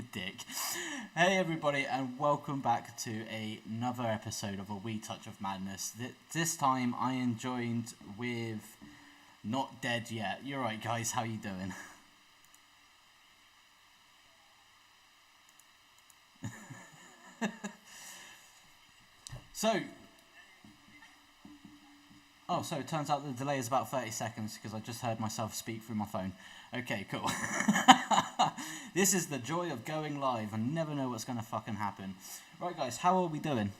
Dick. Hey everybody, and welcome back to another episode of A Wee Touch of Madness. This time I am joined with Not Dead Yet. You're right, guys, how you doing? So it turns out the delay is about 30 seconds because I just heard myself speak through my phone. Okay, cool. This is the joy of going live and never know what's going to fucking happen. Right, guys, how are we doing?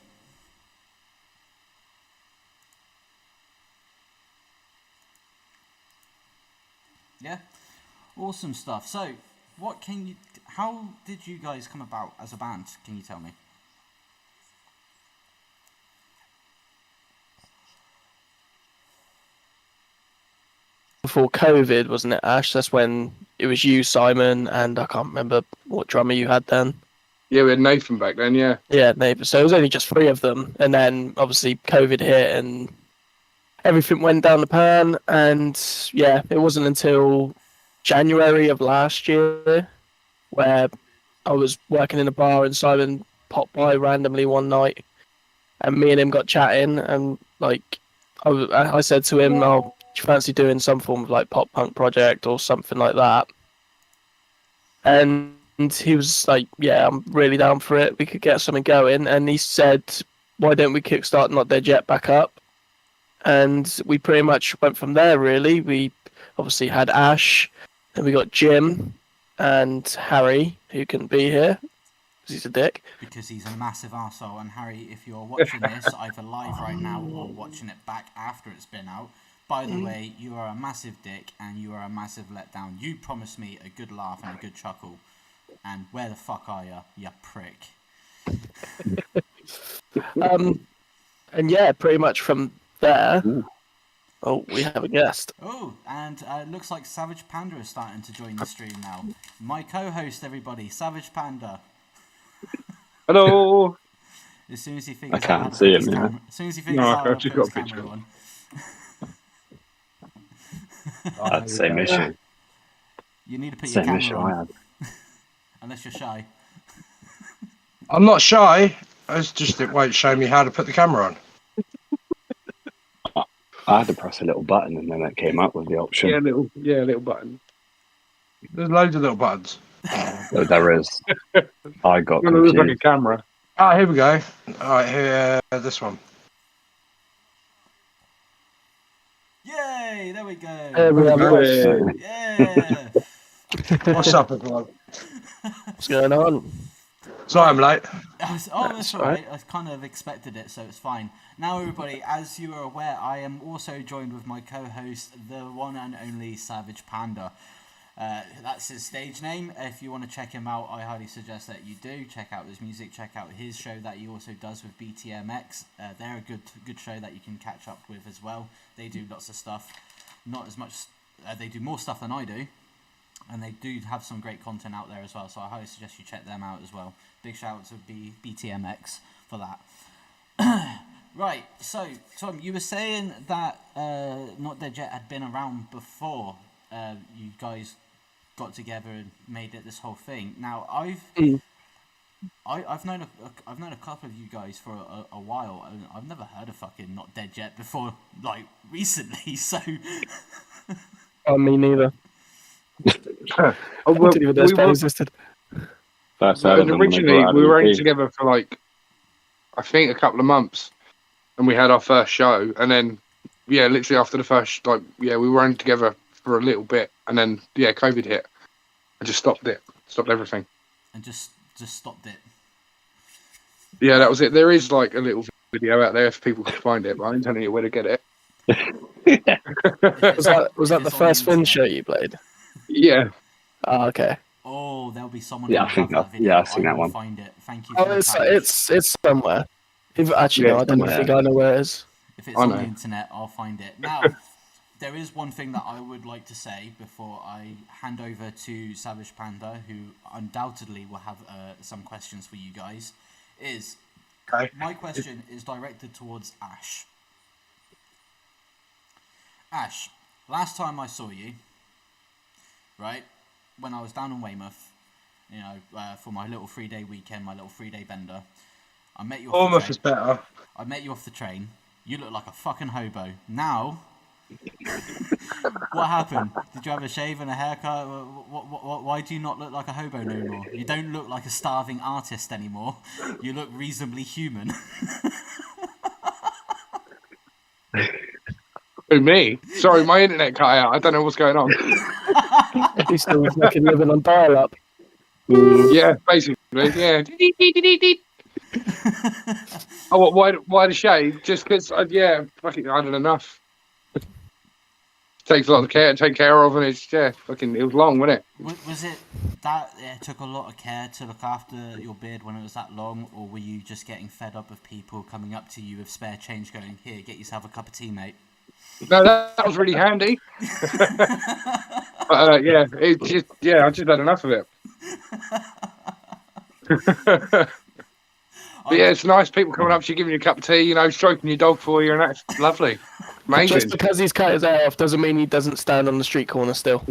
Yeah? Awesome stuff. So, how did you guys come about as a band? Can you tell me? Before COVID, wasn't it, Ash? That's when it was you, Simon, and I can't remember what drummer you had then. Yeah, we had Nathan back then, yeah. Yeah, neighbour. So it was only just three of them, and then obviously COVID hit and everything went down the pan. And yeah, it wasn't until January of last year where I was working in a bar and Simon popped by randomly one night, and me and him got chatting, and like I said to him, "Oh, do you fancy doing some form of like pop punk project or something like that?" And he was like, "Yeah, I'm really down for it. We could get something going." And he said, "Why don't we kickstart Not Dead Yet back up?" And we pretty much went from there. Really, we obviously had Ash, and we got Jim and Harry, who couldn't be here because he's a dick. Because he's a massive arsehole. And Harry, if you're watching this either live right now or watching it back after it's been out, by the way, you are a massive dick and you are a massive letdown. You promised me a good laugh and a good chuckle. And where the fuck are you prick? And yeah, pretty much from there. Oh, we have a guest. Oh, and it looks like Savage Panda is starting to join the stream now. My co-host, everybody, Savage Panda. Hello. As soon as he figures I can't out how to see put his him now. camera, as soon as he figures out how to put his camera on. That's the same issue. You need to put your Same issue camera I on. had. Unless you're shy. I'm not shy. It's just it won't show me how to put the camera on. I had to press a little button and then it came up with the option. little button. There's loads of little buttons. So there is. I got It looks like a confused. camera. Ah, here we go. All right, here, this one. Yay! There we go. There we have it. Yeah. What's up, everyone? What's going on? Sorry, I'm late. That's alright. I kind of expected it, so it's fine. Now, everybody, as you are aware, I am also joined with my co-host, the one and only Savage Panda. That's his stage name. If you want to check him out, I highly suggest that you do. Check out his music, check out his show that he also does with BTMX. They're a good show that you can catch up with as well. They do lots of stuff. Not as much, they do more stuff than I do. And they do have some great content out there as well, so I highly suggest you check them out as well. Big shout out to BTMX for that. Right, so Tom, you were saying that Not Dead Yet had been around before you guys got together and made it this whole thing. Now I've known a couple of you guys for a while, and I've never heard of fucking Not Dead Yet before, like recently. So Me neither. Oh, well, Didn't even know Spain existed. First heard of them when they originally, brought out we the were only EP. together for like, I think, a couple of months, and we had our first show, and then, yeah, literally after the first, like, yeah, we were only together for a little bit, and then, yeah, COVID hit. I just stopped everything. and just stopped it. Yeah, that was it. There is like a little video out there if people can find it, but I ain't telling you where to get it. Was that the first Finn show you played? Yeah. Oh, okay. Oh, there'll be someone. Yeah, who'll I think have that. video. Yeah, I've seen I that will one. Find it. Thank you. Oh, For it's somewhere. Actually, Yeah, no, I don't somewhere. think I know where it is. If it's I on know. the internet, I'll find it. Now, there is one thing that I would like to say before I hand over to Savage Panda, who undoubtedly will have some questions for you guys. Okay. My question is directed towards Ash. Ash, last time I saw you, right, when I was down in Weymouth, for my little 3-day weekend, my little 3-day bender. I met you off Bournemouth the is train. better. I met you off the train. You look like a fucking hobo. Now, what happened? Did you have a shave and a haircut? Why do you not look like a hobo no more? You don't look like a starving artist anymore. You look reasonably human. Who, me? Sorry, my internet cut out. I don't know what's going on. He's still fucking living on dial-up. Yeah, basically. Yeah. Oh, why the shave? Just because, fucking, I had enough. Takes a lot of care to take care of, and it was long, wasn't it? Was it that it took a lot of care to look after your beard when it was that long, or were you just getting fed up of people coming up to you with spare change going, here, get yourself a cup of tea, mate? No, that was really handy. But, I just had enough of it. But yeah, it's nice people coming up to you, giving you a cup of tea, stroking your dog for you, and that's lovely. Amazing. Just because he's cut his hair off doesn't mean he doesn't stand on the street corner still.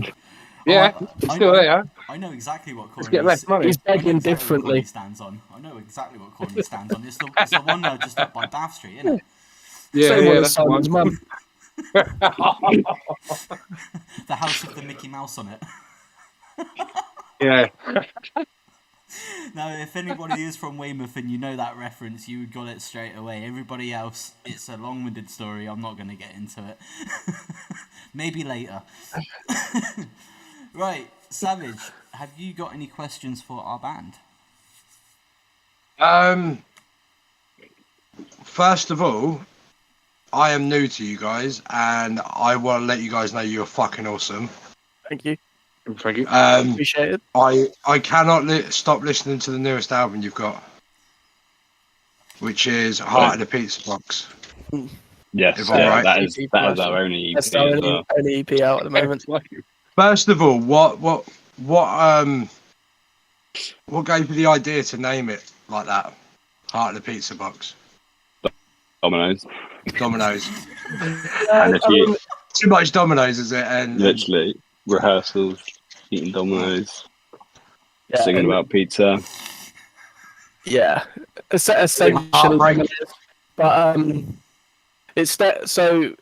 Yeah, he's still there. I know exactly what corner get less money. He's begging differently. He stands on. I know exactly what corner he stands on. It's the one just up by Bath Street, isn't it? Yeah, that's the one. Simon's mum. The house with the Mickey Mouse on it. Yeah. Now, if anybody is from Weymouth and you know that reference, you got it straight away. Everybody else, it's a long-winded story. I'm not going to get into it. Maybe later. Right, Savage, have you got any questions for our band? First of all, I am new to you guys, and I want to let you guys know you're fucking awesome. Thank you. Thank you. Appreciate it. I cannot stop listening to the newest album you've got, which is Heart of the Pizza Box. Yes, If I'm right. that is our only EP. That's our only EP out at the moment. First of all, what gave you the idea to name it like that? Heart of the Pizza Box. Dominoes. And too much Dominoes, is it? And Literally rehearsals, eating Dominoes, singing about pizza. Yeah, essentially. But it's that. So,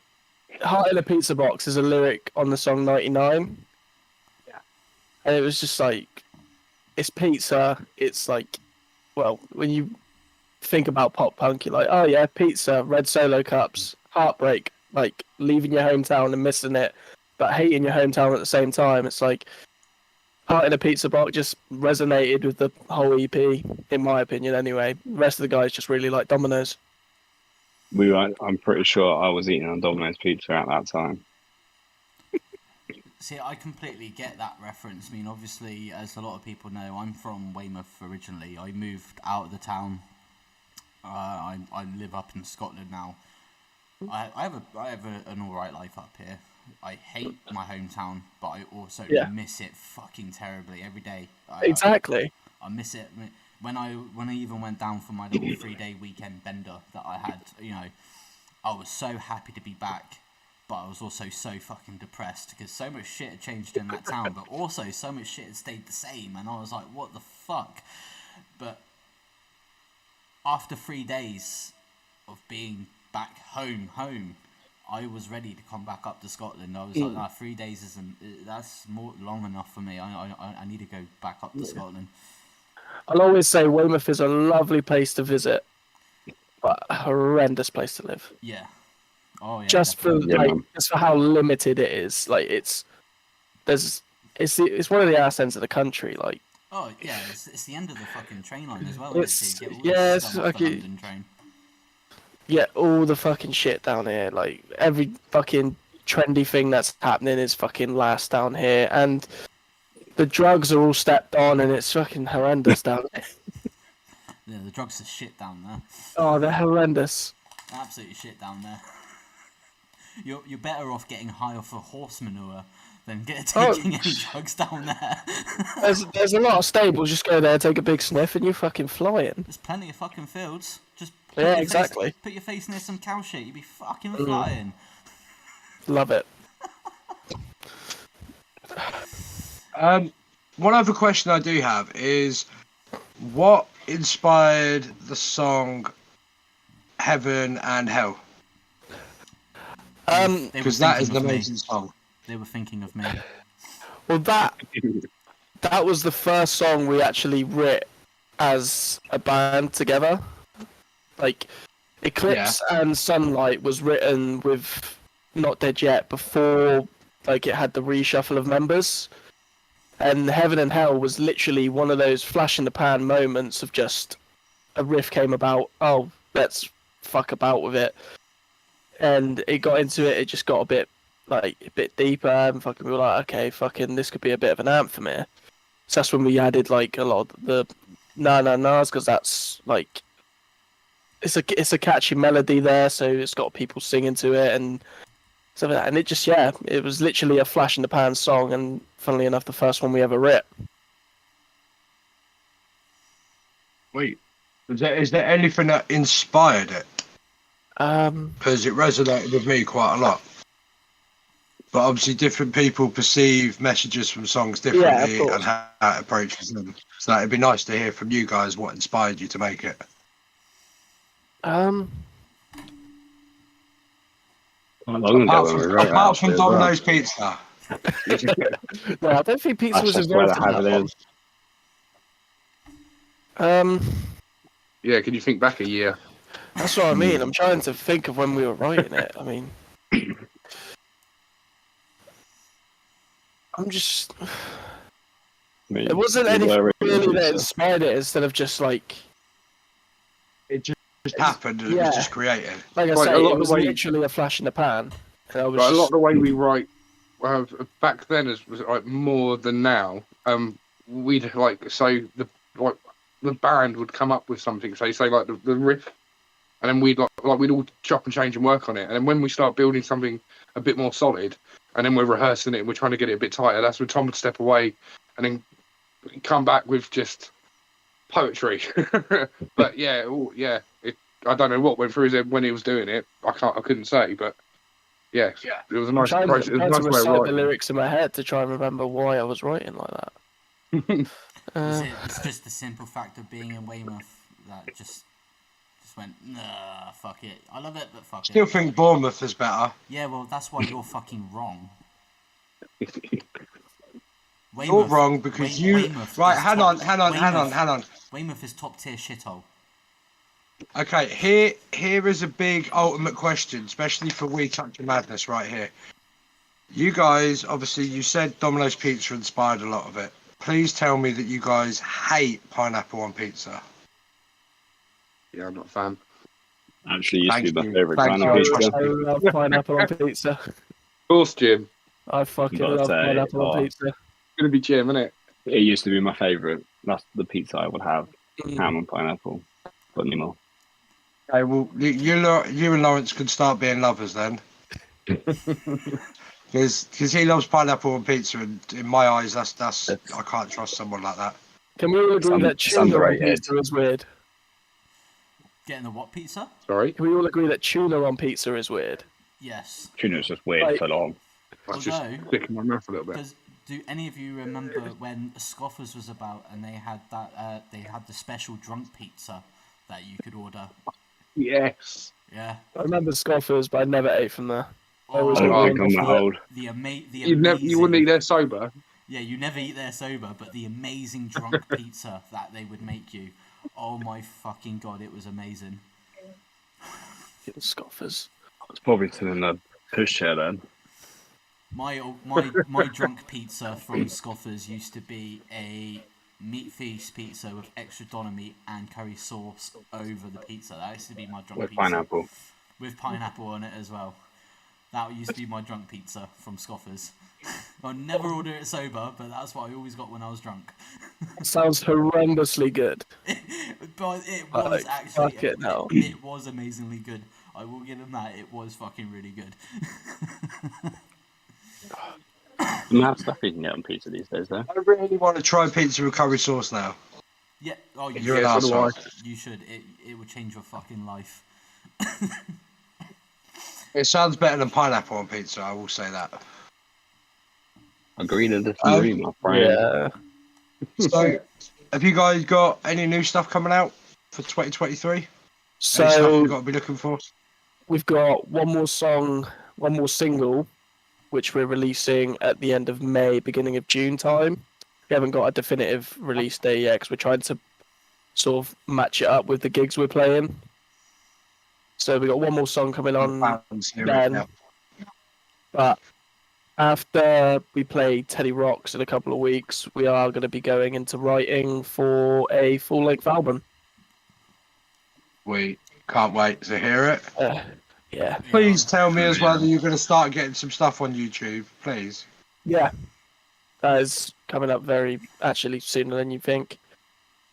"Heart in a Pizza Box" is a lyric on the song "99." Yeah, and it was just like, it's pizza. It's like, well, when you think about pop punk, you're like, oh yeah, pizza, red Solo cups, heartbreak, like leaving your hometown and missing it, but hating your hometown at the same time. It's like Heart in a Pizza Box just resonated with the whole EP, in my opinion anyway. The rest of the guys just really like Domino's. I'm pretty sure I was eating on Domino's pizza at that time. See, I completely get that reference. I mean, obviously, as a lot of people know, I'm from Weymouth originally. I moved out of the town. I live up in Scotland now. I have an alright life up here. I hate my hometown, but I also miss it fucking terribly every day. Exactly. I miss it. When I even went down for my little 3-day weekend bender that I had, I was so happy to be back, but I was also so fucking depressed because so much shit had changed in that town, but also so much shit had stayed the same, and I was like, what the fuck? But after 3 days of being back home, I was ready to come back up to Scotland. I was like, nah, 3 days that's more long enough for me. I need to go back up to Scotland. I'll always say Weymouth is a lovely place to visit, but a horrendous place to live. Yeah. Oh yeah. Just for how limited it is. Like it's one of the arse ends of the country. Like. Oh yeah, it's the end of the fucking train line as well. It's like London train. Yeah, all the fucking shit down here. Like every fucking trendy thing that's happening is fucking last down here, and the drugs are all stepped on, and it's fucking horrendous down there. Yeah, the drugs are shit down there. Oh, they're horrendous. Absolutely shit down there. You're better off getting high off of horse manure than taking any drugs down there. There's a lot of stables. Just go there, take a big sniff, and you're fucking flying. There's plenty of fucking fields. Just exactly. Put your face near some cow shit. You'd be fucking flying. Love it. one other question I do have is, what inspired the song Heaven and Hell? They were Because that is thinking an of me. amazing song. They were thinking of me. Well, that was the first song we actually writ as a band together. Like, Eclipse and Sunlight was written with Not Dead Yet before, like, it had the reshuffle of members. And Heaven and Hell was literally one of those flash in the pan moments of just a riff came about. Oh, let's fuck about with it, and it got into it. It just got a bit deeper, and fucking we were like, okay, fucking this could be a bit of an anthem here. So that's when we added like a lot of the na na nas, because that's like it's a catchy melody there, so it's got people singing to it and stuff like that. And it just it was literally a flash in the pan song, and funnily enough, the first one we ever writ. Wait, is there anything that inspired it? Because it resonated with me quite a lot. But obviously, different people perceive messages from songs differently and how it approaches them. So it'd be nice to hear from you guys what inspired you to make it. Apart from Domino's Pizza. No, I don't think pizza was involved in that one. Yeah, can you think back a year? That's what I mean. I'm trying to think of when we were writing it. I mean, I'm just. It wasn't anything really that inspired it, instead of just like. It just happened and it was just created. Like I say, it was literally a flash in the pan. And I was a lot of the way we write back then was like more than now. We'd like the band would come up with something, say like the riff, and then we'd we'd all chop and change and work on it. And then when we start building something a bit more solid, and then we're rehearsing it and we're trying to get it a bit tighter, that's when Tom would step away and then come back with just poetry. But I don't know what went through his head when he was doing it. I couldn't say, but it was a nice process. It was a nice way of writing the lyrics in my head to try and remember why I was writing like that. It's just the simple fact of being in Weymouth that just went, nah, fuck it. I love it, but fuck it. Still think Bournemouth is better. Yeah, well, that's why you're fucking wrong. You're wrong because Weymouth right, hang on. Weymouth is top tier shithole. Okay, here is a big ultimate question, especially for We Touch of Madness right here. You guys, obviously, you said Domino's Pizza inspired a lot of it. Please tell me that you guys hate pineapple on pizza. Yeah, I'm not a fan. Actually, used to be my favourite kind of pizza. I love pineapple on pizza. Of course, Jim. I fucking love pineapple on pizza. It's gonna be Jim, isn't it? It used to be my favourite. That's the pizza I would have. Ham and pineapple. But anymore. Okay, well, you and Lawrence can start being lovers then. Because he loves pineapple on pizza, and in my eyes, that's I can't trust someone like that. Can we all agree that tuna on pizza is weird? Getting the what pizza? Sorry? Can we all agree that tuna on pizza is weird? Yes. Tuna's just weird for long. That's just sticking my mouth a little bit. Do any of you remember when Scoffers was about and they had that they had the special drunk pizza that you could order? Yes. Yeah. I remember Scoffers, but I never ate from there. You wouldn't eat there sober? Yeah, you never eat there sober, but the amazing drunk pizza that they would make you. Oh my fucking god, it was amazing. Scoffers. It's probably still in the pushchair then. My drunk pizza from Scoffers used to be a meat feast pizza with extra doner meat and curry sauce over the pizza. That used to be my drunk pizza. Pineapple. With pineapple on it as well. That used to be my drunk pizza from Scoffers. I never order it sober, but that's what I always got when I was drunk. Sounds horrendously good. But it was actually... It was amazingly good. I will give them that. It was fucking really good. Mad stuff you can get on pizza these days, though. I really want to try pizza with curry sauce now. Yeah. Oh, you're an asshole. You should. It would change your fucking life. It sounds better than pineapple on pizza, I will say that. Agree to disagree, my friend. Yeah. So, have you guys got any new stuff coming out for 2023? Any stuff So you've got to be looking for? we've got one more song, one more single, which we're releasing at the end of May, beginning of June time. We haven't got a definitive release date yet because we're trying to sort of match it up with the gigs we're playing. So we got one more song coming on then. But after we play Teddy Rocks in a couple of weeks, we are going to be going into writing for a full-length album. We can't wait to hear it. Yeah. Please tell me as well that you're going to start getting some stuff on YouTube, please. Yeah. That is coming up very, actually, sooner than you think.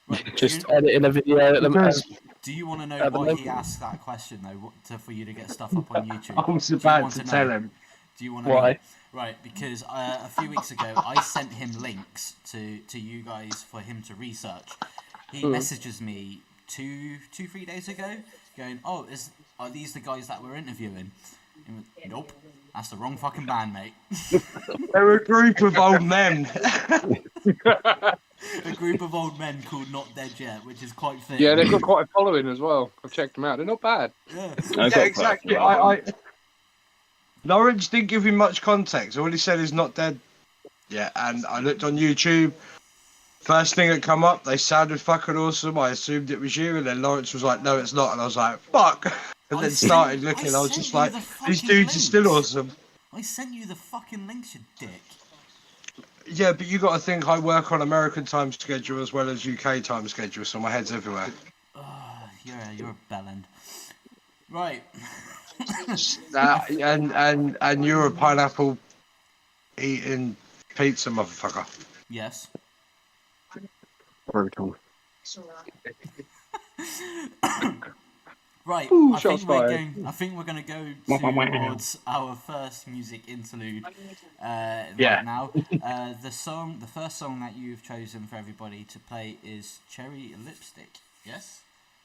Right, Just editing a video at the moment. Do you want to know why he asked that question, though, for you to get stuff up on YouTube? I was about to tell him. Do you want to Why? know? Right, because a few weeks ago, I sent him links to you guys for him to research. He messages me 3 days ago, going, "Oh, are these the guys that we're interviewing?" And went, "Nope, that's the wrong fucking band, mate." They're a group of old men. A group of old men called Not Dead Yet, which is quite fitting. Yeah, they've got quite a following as well. I've checked them out. They're not bad. Yeah. Yeah, exactly. Lawrence didn't give me much context. All he said is Not Dead Yet, and I looked on YouTube. First thing that come up, they sounded fucking awesome. I assumed it was you, and then Lawrence was like, "No, it's not," and I was like, "Fuck!" And then started looking. I was just like, "These dudes are still awesome." I sent you the fucking links, you dick. Yeah, but you got to think I work on American time schedule as well as UK time schedule, so my head's everywhere. You're a bellend. Right. And you're a pineapple eating pizza motherfucker. Yes. Brutal. Right. Ooh, I think we're going to go towards our first music interlude right now. The first song that you've chosen for everybody to play is Cherry Lipstick. Yes?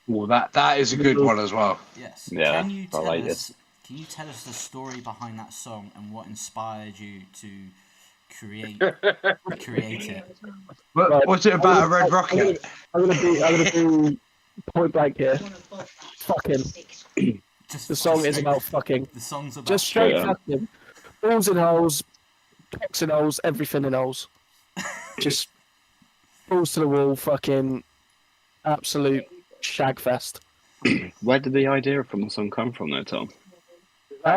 Well, that is a good one as well. Yes. Yeah, Can you I like it. Can you tell us the story behind that song and what inspired you to create it? What's it about a red rocket? I'm gonna be point blank here. Fucking. The song is about fucking. The song's about Just straight fucking. Balls in holes, cocks in holes, everything in holes. Just balls to the wall, fucking absolute shagfest. Where did the idea from the song come from, though, Tom? Me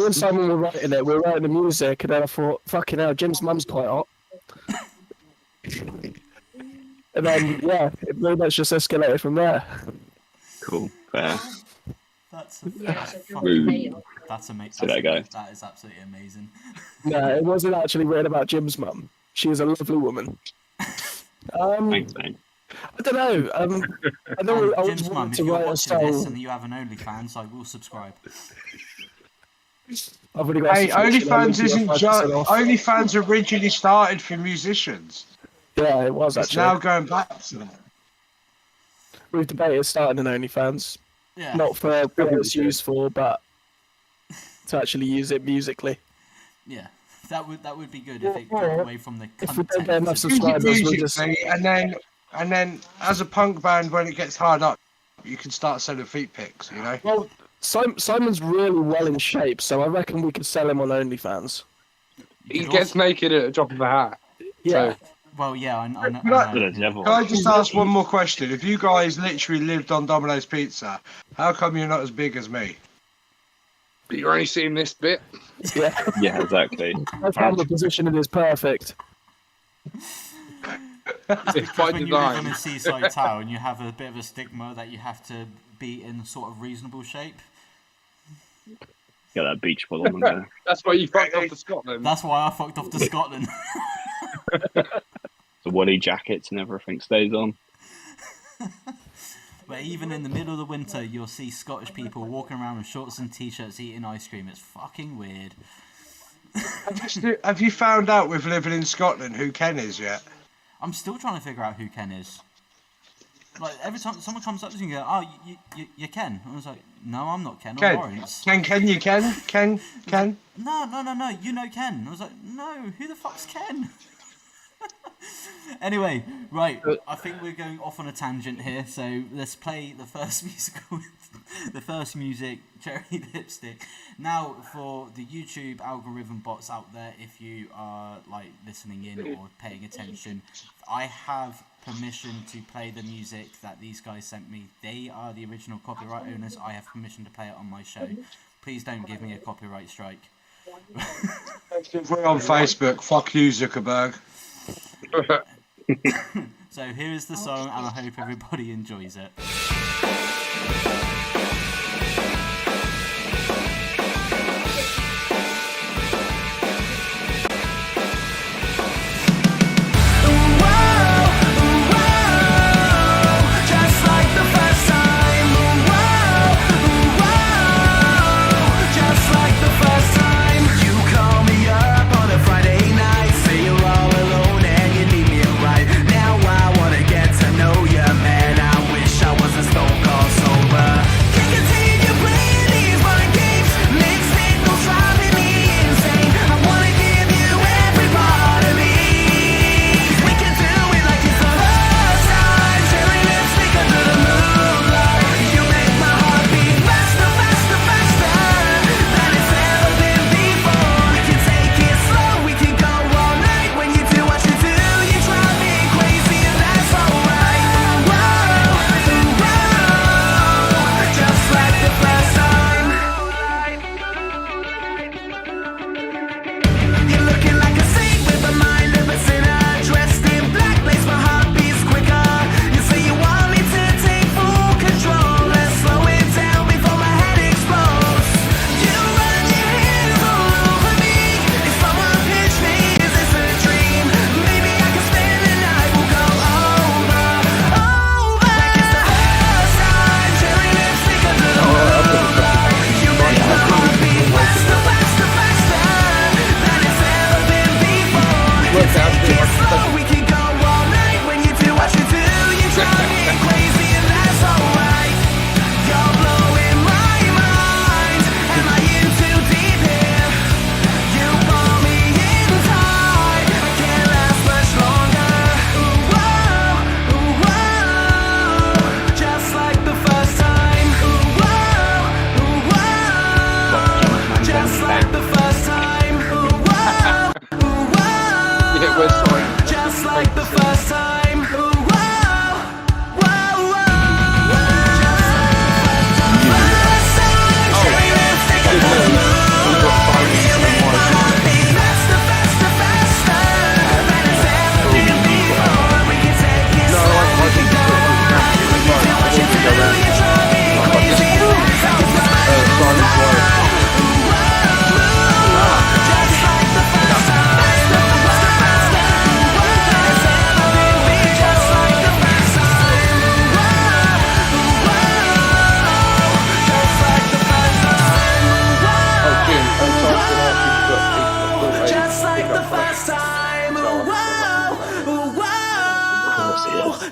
and Simon were writing it. We were writing the music, and then I thought, fucking hell, Jim's mum's quite hot. And then, yeah, it very much just escalated from there. Cool. Fair. That's Rude. amazing. See that, guys? That is absolutely amazing. No, it wasn't actually written about Jim's mum. She is a lovely woman. Thanks, mate. I don't know. I know I was Jim's mum, wanting if to you're write a watching this song. and you have an OnlyFans, I will subscribe. I've already got. Hey, OnlyFans originally started for musicians. Yeah, it was It's actually. now going back to them. We've debated starting an OnlyFans. Yeah. Not for what it's used for, but to actually use it musically. Yeah. That would be good if it got away from the If we content. don't get enough Use it subscribers, we'll just. musically, and then as a punk band, when it gets hard up, you can start selling feet pics. You know. Well, Simon's really well in shape, so I reckon we could sell him on OnlyFans. He gets naked at the drop of a hat. Yeah. So, Well, yeah, I know. Can I just ask one more question? If you guys literally lived on Domino's Pizza, how come you're not as big as me? but you're only seeing this bit. Yeah. Yeah, exactly. I found the positioning is perfect. It's by When you live in design. a seaside town, you have a bit of a stigma that you have to be in sort of reasonable shape. Get that beach ball on there. That's why you fucked off to Scotland. That's why I fucked off to Scotland. The woolly jackets and everything stays on. But even in the middle of the winter, you'll see Scottish people walking around in shorts and t-shirts eating ice cream. It's fucking weird. Have you found out with living in Scotland who Ken is yet? I'm still trying to figure out who Ken is. Like every time someone comes up to me and go, "Oh, you're Ken," I was like, "No, I'm not Ken. I'm Ken. Lawrence." Ken, you Ken? No. You know Ken. I was like, "No, who the fuck's Ken?" Anyway, right. I think we're going off on a tangent here, so let's play the first music, Cherry Lipstick. Now, for the YouTube algorithm bots out there, if you are like listening in or paying attention, I have permission to play the music that these guys sent me. They are the original copyright owners. I have permission to play it on my show. Please don't give me a copyright strike. If we're on Facebook, fuck you, Zuckerberg. So here is the song, and I hope everybody enjoys it.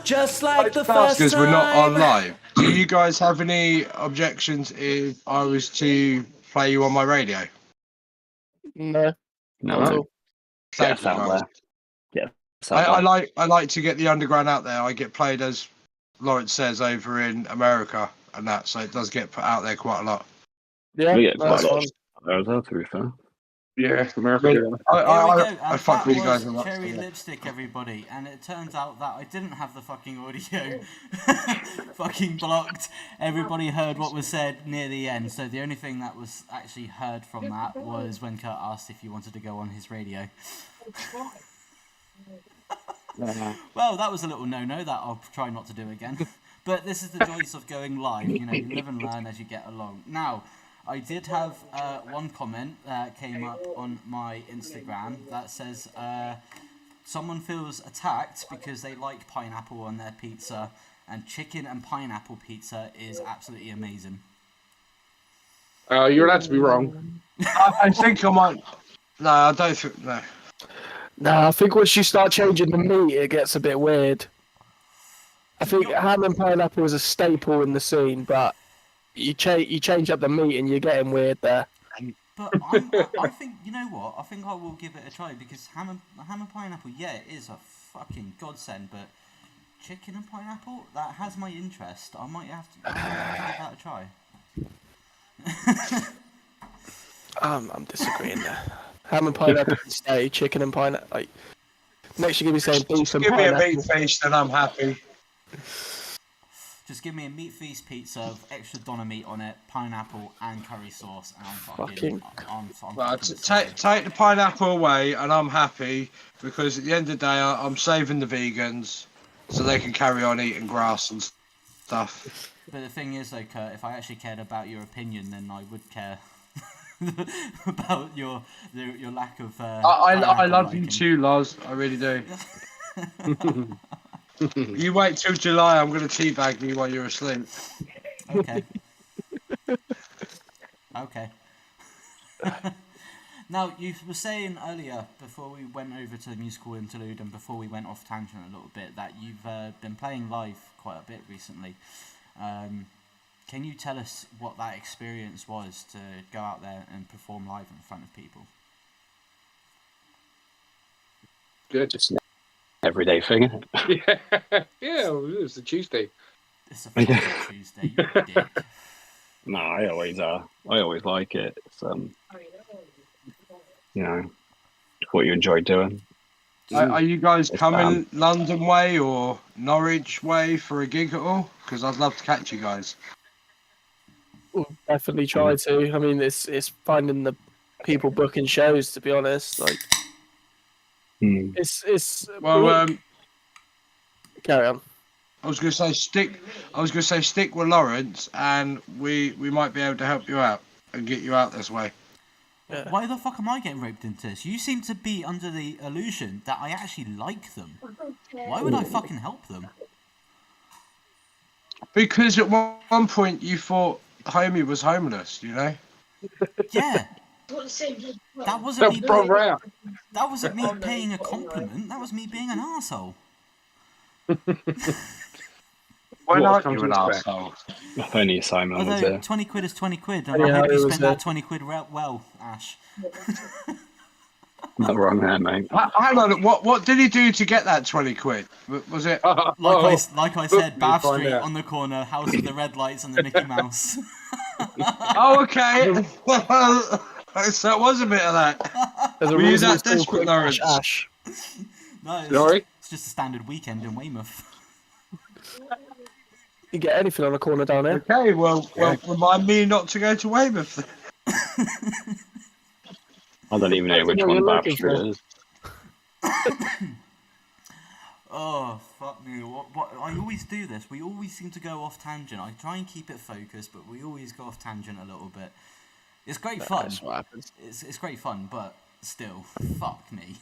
Just like the first time. We're not on live. Do you guys have any objections if I was to play you on my radio? No. No. Thank you, guys. I like to get the underground out there. I get played, as Lawrence says, over in America and that, so it does get put out there quite a lot. Yeah, we get quite that's a lot. fun. To be fair. Yeah, America. I fuck with you guys a lot. Cherry Lipstick, everybody, and it turns out that I didn't have the fucking audio fucking blocked. Everybody heard what was said near the end, so the only thing that was actually heard from that was when Kurt asked if you wanted to go on his radio. Well, that was a little no-no that I'll try not to do again. But this is the joys of going live. You know, you live and learn as you get along. Now, I did have one comment that came up on my Instagram that says someone feels attacked because they like pineapple on their pizza, and chicken and pineapple pizza is absolutely amazing. You're allowed to be wrong. I think I might. No, I don't think. No. No, I think once you start changing the meat, it gets a bit weird. I think ham and pineapple is a staple in the scene, but you change up the meat and you're getting weird there. But I think, you know what? I think I will give it a try because ham and pineapple, yeah, it is a fucking godsend. But chicken and pineapple, that has my interest. I might have to give that a try. I'm disagreeing there. Ham and pineapple stay, chicken and pineapple. Like, next, you're gonna be saying beef and Give me pineapple. a meat feast and I'm happy. Just give me a meat feast pizza with extra doner meat on it, pineapple and curry sauce, and I'm Well, take the pineapple away and I'm happy because at the end of the day I'm saving the vegans so they can carry on eating grass and stuff. But the thing is, though, Kurt, if I actually cared about your opinion, then I would care about your lack of. I love you too, Loz. I really do. You wait till July. I'm going to teabag you while you're asleep. Okay. Okay. Now, you were saying earlier, before we went over to the musical interlude and before we went off tangent a little bit, that you've been playing live quite a bit recently. Can you tell us what that experience was to go out there and perform live in front of people? Good. Just an everyday thing, isn't it? Yeah, it was a Tuesday. It's a fucking Tuesday, you dick. No, I always like it. It's you know, what you enjoy doing. Are you guys coming London way or Norwich way for a gig at all? Because I'd love to catch you guys. We'll definitely try to. I mean, it's finding the people booking shows. To be honest, like it's well. Carry on. I was going to say stick with Lawrence, and we might be able to help you out and get you out this way. Yeah. Why the fuck am I getting roped into this? You seem to be under the illusion that I actually like them. Why would I fucking help them? Because at one point you thought Homie was homeless, you know? Yeah. That wasn't me paying a compliment. That was me being an arsehole. Why not you an arsehole? If only Simon was Although there. 20 quid is 20 quid, and I hope you spent that 20 quid well, Ash. Not wrong there, mate. Hang on, what did he do to get that 20 quid? Was it? Like I said, Bath Street on the corner, House of the Red Lights and the Mickey Mouse. Oh, okay. So it was a bit of that. Were you that desperate, Lawrence? Ash. No, Sorry? It's just a standard weekend in Weymouth. You get anything on a corner down there. Okay, well, remind me not to go to Weymouth. I don't even know which one Bath Street is. Oh, fuck me. What? I always do this. We always seem to go off tangent. I try and keep it focused, but we always go off tangent a little bit. It's great fun. That's what happens. It's great fun, but still, fuck me.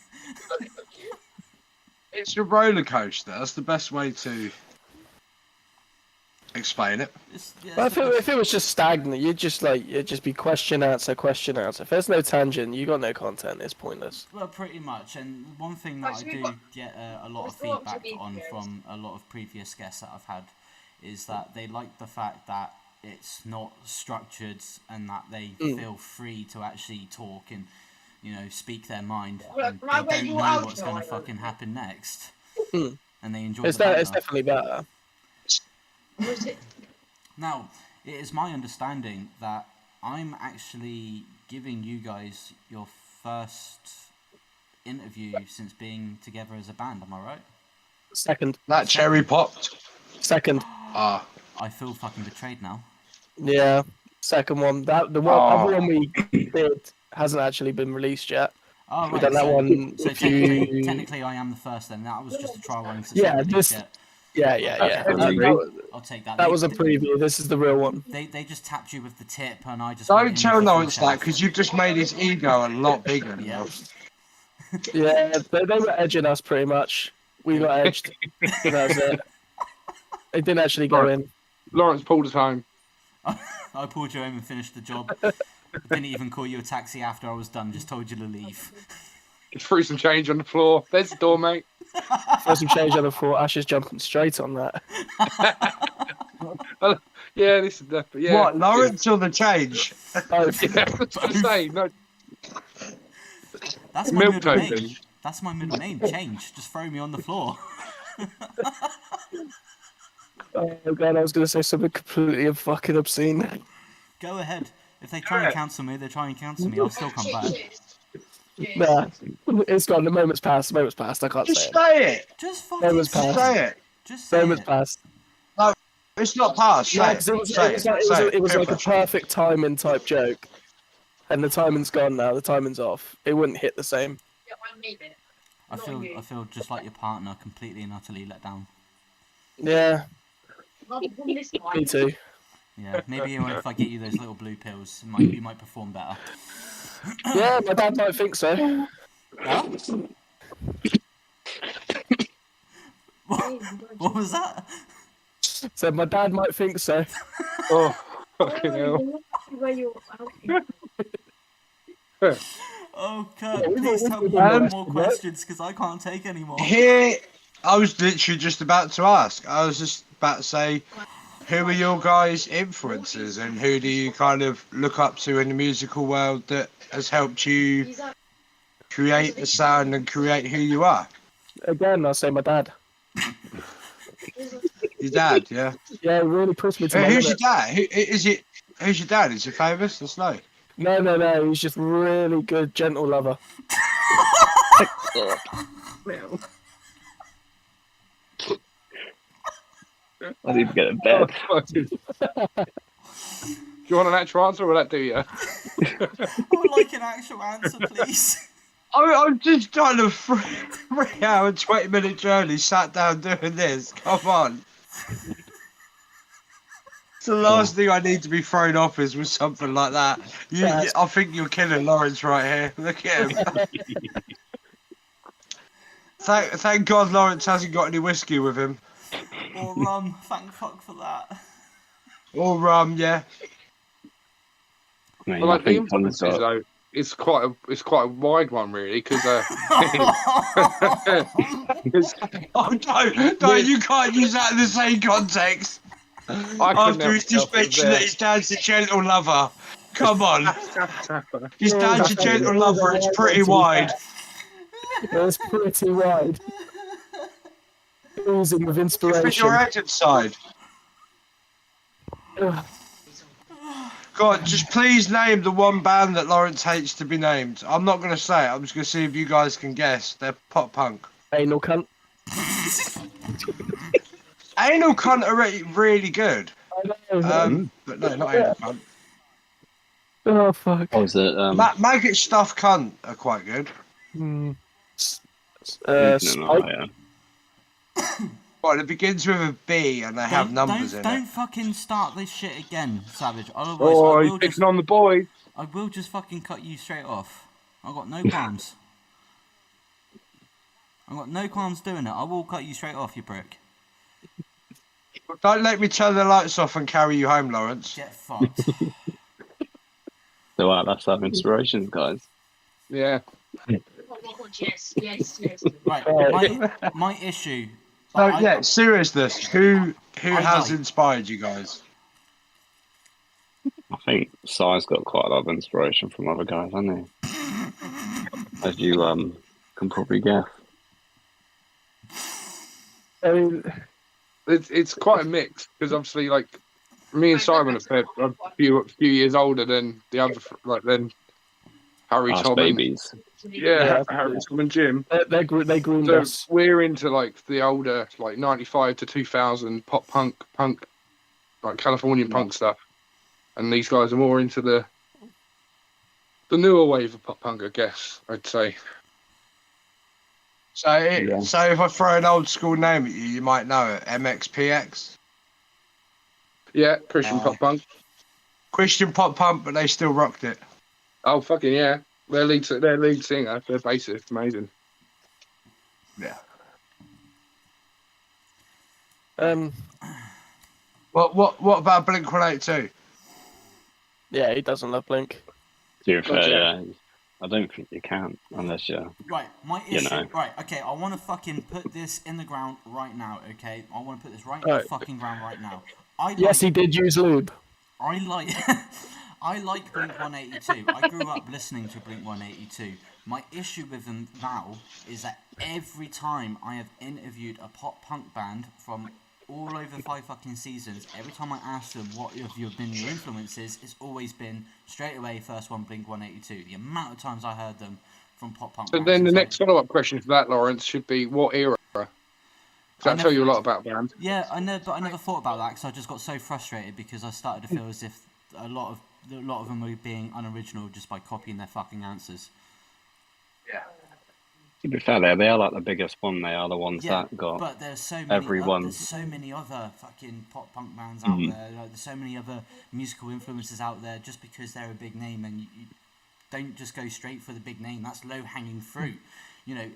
It's a roller coaster. That's the best way to explain it. Well, if it was just stagnant, you'd just be question answer. If there's no tangent, you got no content. It's pointless. Well, pretty much. And one thing that I do get a lot of feedback on from a lot of previous guests that I've had is that they like the fact that it's not structured and that they feel free to actually talk and, you know, speak their mind. And they don't know what's going to fucking happen next. And they enjoy It's definitely better. Now, it is my understanding that I'm actually giving you guys your first interview since being together as a band. Am I right? Second. That cherry popped. Second. I feel fucking betrayed now. Yeah, second one. The other one we did hasn't actually been released yet. Oh, right. We've done that one. So technically, I am the first then. That was just a trial run. Yeah, I'll take that. That was a preview. This is the real one. They just tapped you with the tip, and I just don't tell Lawrence that because you've just made his ego a lot bigger. Yeah. Yeah, they were edging us pretty much. We got edged. So that's it. They didn't actually go in. Lawrence pulled us home. I pulled you home and finished the job. Didn't even call you a taxi after I was done. Just told you to leave. threw some change on the floor. There's the door, mate. Throw some change on the floor. Ash is jumping straight on that. Yeah, this is the What, Lawrence or the change? Both. Yeah, I was going to say no. That's my Milk middle name. token. That's my middle name. Change. Just throw me on the floor. Oh god, I was going to say something completely fucking obscene. Go ahead. If they try and cancel me, they try and cancel me. I'll still come back. Nah, it's gone. The moment's passed. The moment's passed. I can't Just say it. say it. Just That fucking was say past. it. Say it. Just The say moment's it. passed. It's not past. Yeah, Say 'cause it. it was Go like for a perfect timing type joke. And the timing's gone now. The timing's off. It wouldn't hit the same. I feel just like your partner, completely and utterly let down. Yeah, me too. Yeah, maybe if I get you those little blue pills, you might perform better. Yeah, my dad might think so. Huh? What was that? Said my dad might think so. Oh, fucking hell. Oh, Kurt, please tell me more questions because I can't take any more. Here, I was literally just about to ask. I was just about to say, who are your guys' influences and who do you kind of look up to in the musical world that has helped you create the sound and create who you are? Again, I'll say my dad. Your dad, yeah. Yeah, it really pushed me to my Who's your limit. dad? Who's your dad? Is he famous? Let's know. No. He's just really good, gentle lover. I need to get in bed. Do you want an actual answer or will that do you? I would like an actual answer, please. I'm just trying to 3 hour, 20-minute journey, sat down doing this. Come on. It's the last thing I need to be thrown off is with something like that. I think you're killing Lawrence right here. Look at him. Thank God Lawrence hasn't got any whiskey with him. Or rum, thank fuck for that. Or rum, yeah. I mean, Well, I like the think influences Tom's got- though, it's quite a wide one really because Oh no, you can't use that in the same context. After he's just mentioned that his dad's a gentle lover. Come on. His dad's a gentle lover, it's pretty wide. It's pretty wide. Oozing with You inspiration. fit your head inside. God, just please name the one band that Lawrence hates to be named. I'm not going to say it. I'm just going to see if you guys can guess. They're pop punk. Anal cunt. Anal Cunt are really good. I know. But no, not Anal Cunt. Oh, fuck. Oh, is it? Maggot Stuff Cunt are quite good. Spike. Yeah. Well, it begins with a B and they have numbers in Don't it. fucking start this shit again, Savage. Otherwise, Oh, I he's will picking just, on the boys. I will just fucking cut you straight off. I've got no qualms. I've got no qualms doing it. I will cut you straight off, you prick. Don't let me turn the lights off and carry you home, Lawrence. Get fucked. So let's have inspirations, guys. Yeah. Right, my issue. So yeah, seriousness. Who I has like- inspired you guys? I think Si's got quite a lot of inspiration from other guys, hasn't he? As you can probably guess. I mean, It's quite a mix because obviously like me and Simon are a few years older than the other than Harry, Us Tom, babies. yeah, Harry, Tom, and Jim. they groomed So us. we're into like the older, like 95 to 2000 pop punk, like Californian punk stuff, and these guys are more into the newer wave of pop punk, I guess I'd say. So if I throw an old school name at you, you might know it. MXPX. Yeah, Christian pop punk. Christian pop punk, but they still rocked it. Oh fucking yeah, their lead singer, their bassist, amazing. Yeah. What about Blink-182? Yeah, he doesn't love Blink. To be fair, yeah. I don't think you can unless you're. Right, my issue. know. Right, okay, I want to fucking put this in the ground right now. Okay, I want to put this right in the fucking ground right now. Yes, he did use lube. I like I like Blink 182. I grew up listening to Blink 182. My issue with them now is that every time I have interviewed a pop punk band from all over 5 fucking seasons, every time I ask them what have been your influences, it's always been straight away first one Blink 182. The amount of times I heard them from pop punk So bands. then the next follow-up question for that, Lawrence, should be what era? Because that'll tell you a lot about bands. Yeah, I know, but I never thought about that because I just got so frustrated because I started to feel as if a lot of them were being unoriginal just by copying their fucking answers. Yeah. To be fair, they are like the biggest one. They are the ones that got. But there's so many. Everyone. There's so many other fucking pop punk bands out there. Like, there's so many other musical influences out there. Just because they're a big name, and you don't just go straight for the big name. That's low hanging fruit. You know,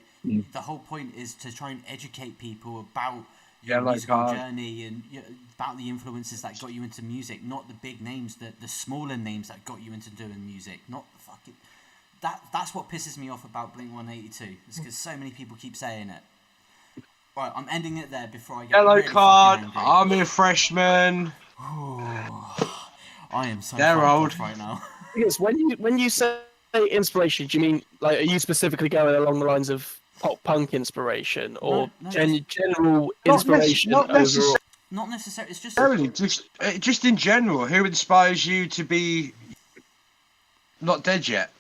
the whole point is to try and educate people about your musical journey and about the influences that got you into music, not the big names, the smaller names that got you into doing music, not the fucking. That's what pisses me off about Blink 182. It's because so many people keep saying it. Right, I'm ending it there before I get Yellow really card. fucking I'm a freshman. I am so They're old right now. Yes, when you say inspiration, do you mean like are you specifically going along the lines of pop punk inspiration or general inspiration overall? Not necessarily. It's just in general. Who inspires you to be not dead yet?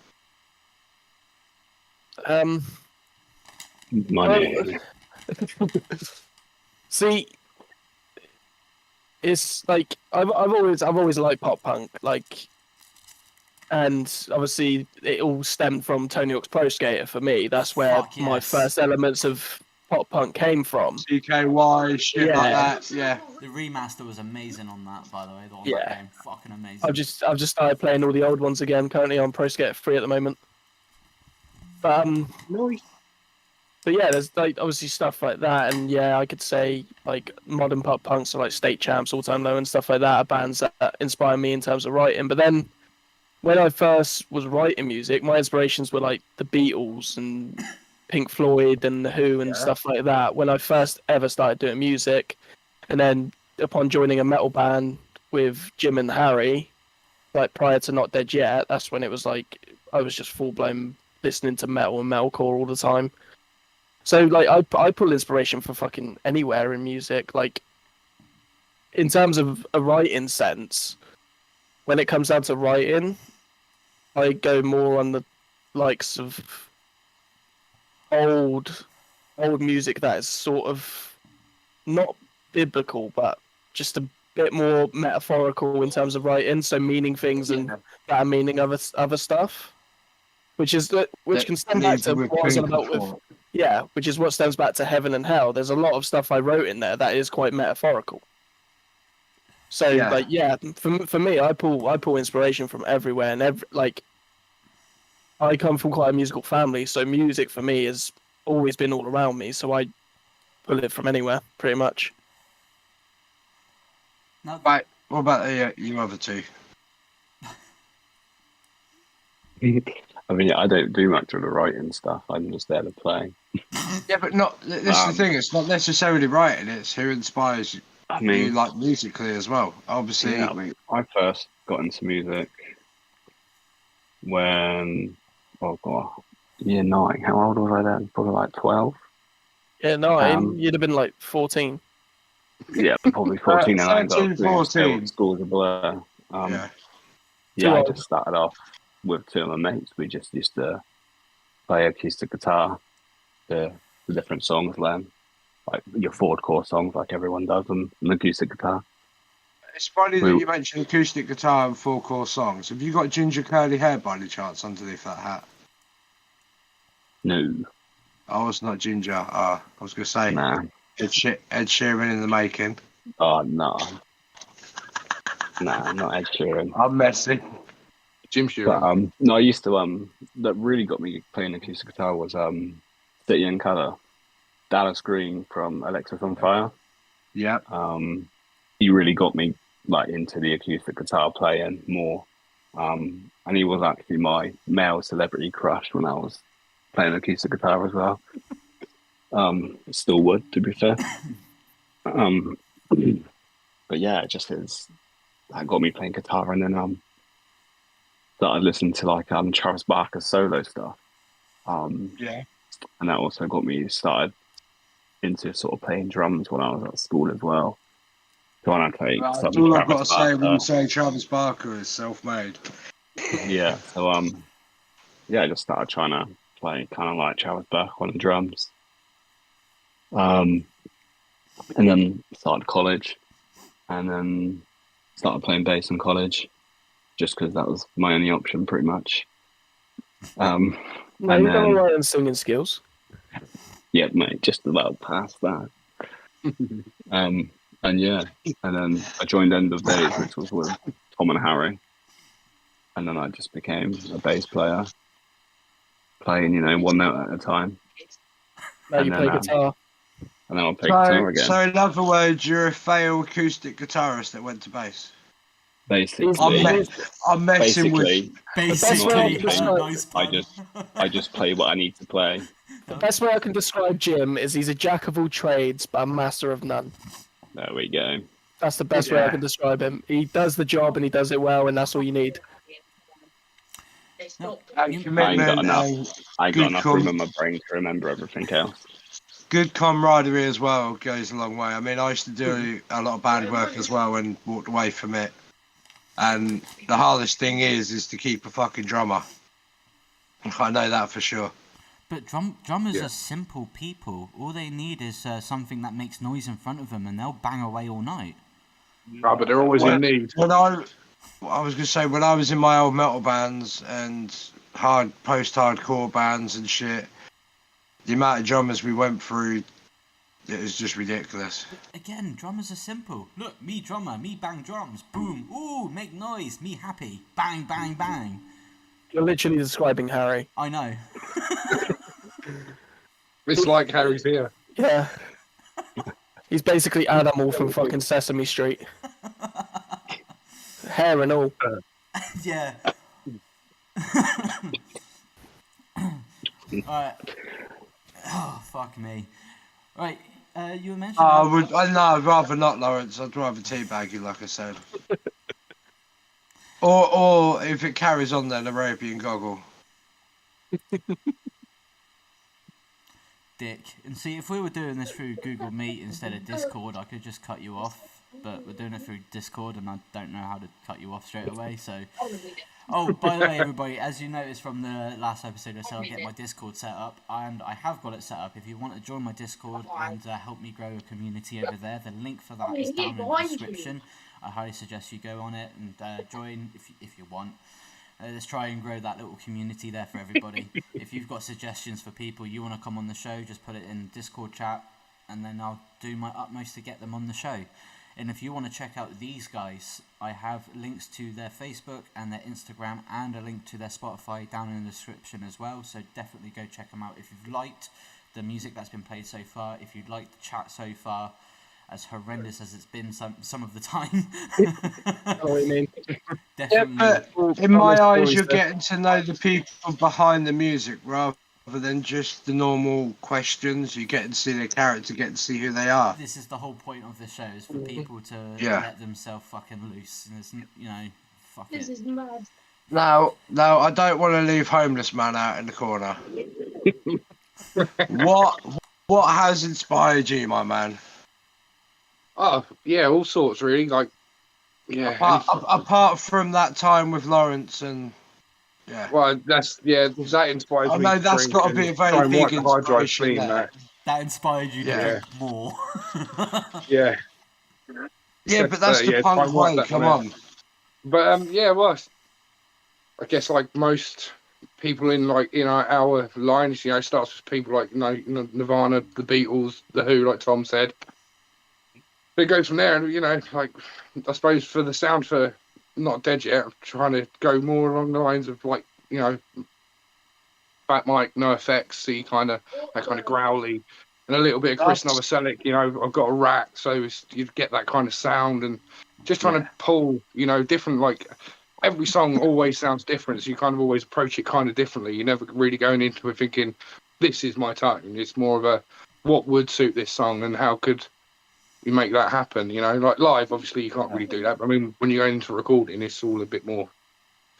Money. See, it's like I've always liked pop punk, like, and obviously it all stemmed from Tony Hawk's Pro Skater for me. That's where my first elements of pop punk came from. CKY shit like that. Yeah. The remaster was amazing on that, by the way. That game, fucking amazing. I've just started playing all the old ones again. Currently on Pro Skater 3 at the moment. But but yeah, there's like obviously stuff like that, and I could say like modern pop punk, so like State Champs, All Time Low, and stuff like that are bands that inspire me in terms of writing. But then when I first was writing music, my inspirations were like the Beatles and Pink Floyd and the Who and stuff like that. When I first ever started doing music, and then upon joining a metal band with Jim and Harry, like prior to Not Dead Yet, that's when it was like I was just full blown listening to metal and metalcore all the time. So like I pull inspiration from fucking anywhere in music. Like in terms of a writing sense, when it comes down to writing, I go more on the likes of old music that is sort of not biblical, but just a bit more metaphorical in terms of writing. So meaning things and that meaning other stuff. Which can stem back to what I was on about with, which is what stems back to Heaven and Hell. There's a lot of stuff I wrote in there that is quite metaphorical. So for me, I pull inspiration from everywhere, and I come from quite a musical family, so music for me has always been all around me. So I pull it from anywhere, pretty much. Right. What about you other two? I mean, I don't do much of the writing stuff. I'm just there to play. Yeah, but not. This is the thing. It's not necessarily writing. It's who inspires you. I mean, you like musically as well. Obviously, I mean, I first got into music when year 9. How old was I then? Probably like 12. Yeah, 9. You'd have been like 14. Yeah, probably 14. 13, 14. School's a blur. I just started off with 2 of my mates. We just used to play acoustic guitar, the different songs, learn like your 4-chord songs, like everyone does on an acoustic guitar. It's funny that you mentioned acoustic guitar and 4-chord songs. Have you got ginger curly hair by any chance underneath that hat? No. I was not ginger. I was going to say, nah. Ed Sheeran in the making. Oh, no. Nah, not Ed Sheeran. I'm messy. Jim Sheeran. But, I used to, that really got me playing acoustic guitar was City and Colour. Dallas Green from Alexis on Fire. Yeah. He really got me like into the acoustic guitar playing more. And he was actually my male celebrity crush when I was playing acoustic guitar as well. Still would, to be fair. But yeah, it just is that got me playing guitar, and then started listening to like Travis Barker's solo stuff. Yeah. And that also got me started into sort of playing drums when I was at school as well. So when I played That's all I've got to say when you say Travis Barker is self-made. Yeah, so yeah, I just started trying to play kind of like Travis Barker on the drums. And then started college, and then started playing bass in college, just because that was my only option, pretty much. No, you've got all right in singing skills. Yeah, mate, just about past that. And yeah, and then I joined End of Days, which was with Tom and Harry, and then I just became a bass player, playing, one note at a time. Now you play guitar. And then I'll play guitar again. So in other words, you're a failed acoustic guitarist that went to bass. Basically, I'm messing with. Basically, I just play what I need to play. The best way I can describe Jim is he's a jack of all trades, but a master of none. There we go. That's the best way I can describe him. He does the job and he does it well, and that's all you need. I ain't got enough room in my brain to remember everything else. Good camaraderie as well goes a long way. I mean, I used to do a lot of band work as well and walked away from it. And the hardest thing is to keep a fucking drummer. I know that for sure. But drummers are simple people. All they need is something that makes noise in front of them, and they'll bang away all night. Oh, but they're always in need. I was going to say, when I was in my old metal bands and post-hardcore bands and shit, the amount of drummers we went through, it was just ridiculous. But again, drummers are simple. Look, me drummer, me bang drums. Boom. Ooh, make noise. Me happy. Bang, bang, bang. You're literally describing Harry. I know. It's like Harry's here. Yeah. He's basically Animal from fucking Sesame Street. Hair and all. Yeah. Alright. Oh, fuck me. Right, you were mentioning... I'd rather not, Lawrence. I'd rather teabag you, like I said. or if it carries on, then Arabian goggle. Dick. And see, if we were doing this through Google Meet instead of Discord, I could just cut you off. But we're doing it through Discord, and I don't know how to cut you off straight away, so... Oh, by the way, everybody, as you noticed from the last episode, I said I'll get my Discord set up, and I have got it set up. If you want to join my Discord and help me grow a community over there, the link for that is down in the description. I highly suggest you go on it and join if you want. Let's try and grow that little community there for everybody. If you've got suggestions for people you want to come on the show, just put it in Discord chat, and then I'll do my utmost to get them on the show. And if you want to check out these guys, I have links to their Facebook and their Instagram and a link to their Spotify down in the description as well. So definitely go check them out if you've liked the music that's been played so far, if you'd liked the chat so far, as horrendous as it's been some of the time. Oh, I mean. Definitely. Yeah, but in my eyes, you're getting to know the people behind the music rather than just the normal questions. You get to see their character, get to see who they are. This is the whole point of the show, is for people to let themselves fucking loose. And it's, fuck this it. is mad. Now, I don't want to leave homeless man out in the corner. What has inspired you, my man? Oh, yeah, all sorts, really. Like, yeah. Apart from that time with Lawrence and... Yeah. Well, that inspires me. I know that's got to be a very big inspiration. That inspired you to drink more. Yeah. Yeah, but that's the punk way. Come on. But well, I guess like most people in our lines, it starts with people like Nirvana, the Beatles, the Who, like Tom said. But it goes from there, and I suppose for the sound for Not Dead Yet, I'm trying to go more along the lines of Fat Mike, No Effects, that kind of growly, and a little bit of Chris Novoselic. I've got a rat, so you get that kind of sound, and just trying to pull different every song always sounds different, so you kind of always approach it kind of differently. You're never really going into it thinking, this is my tone. It's more of a, what would suit this song and how could you make that happen? You know, like live, obviously you can't really do that. But I mean, when you go into recording, it's all a bit more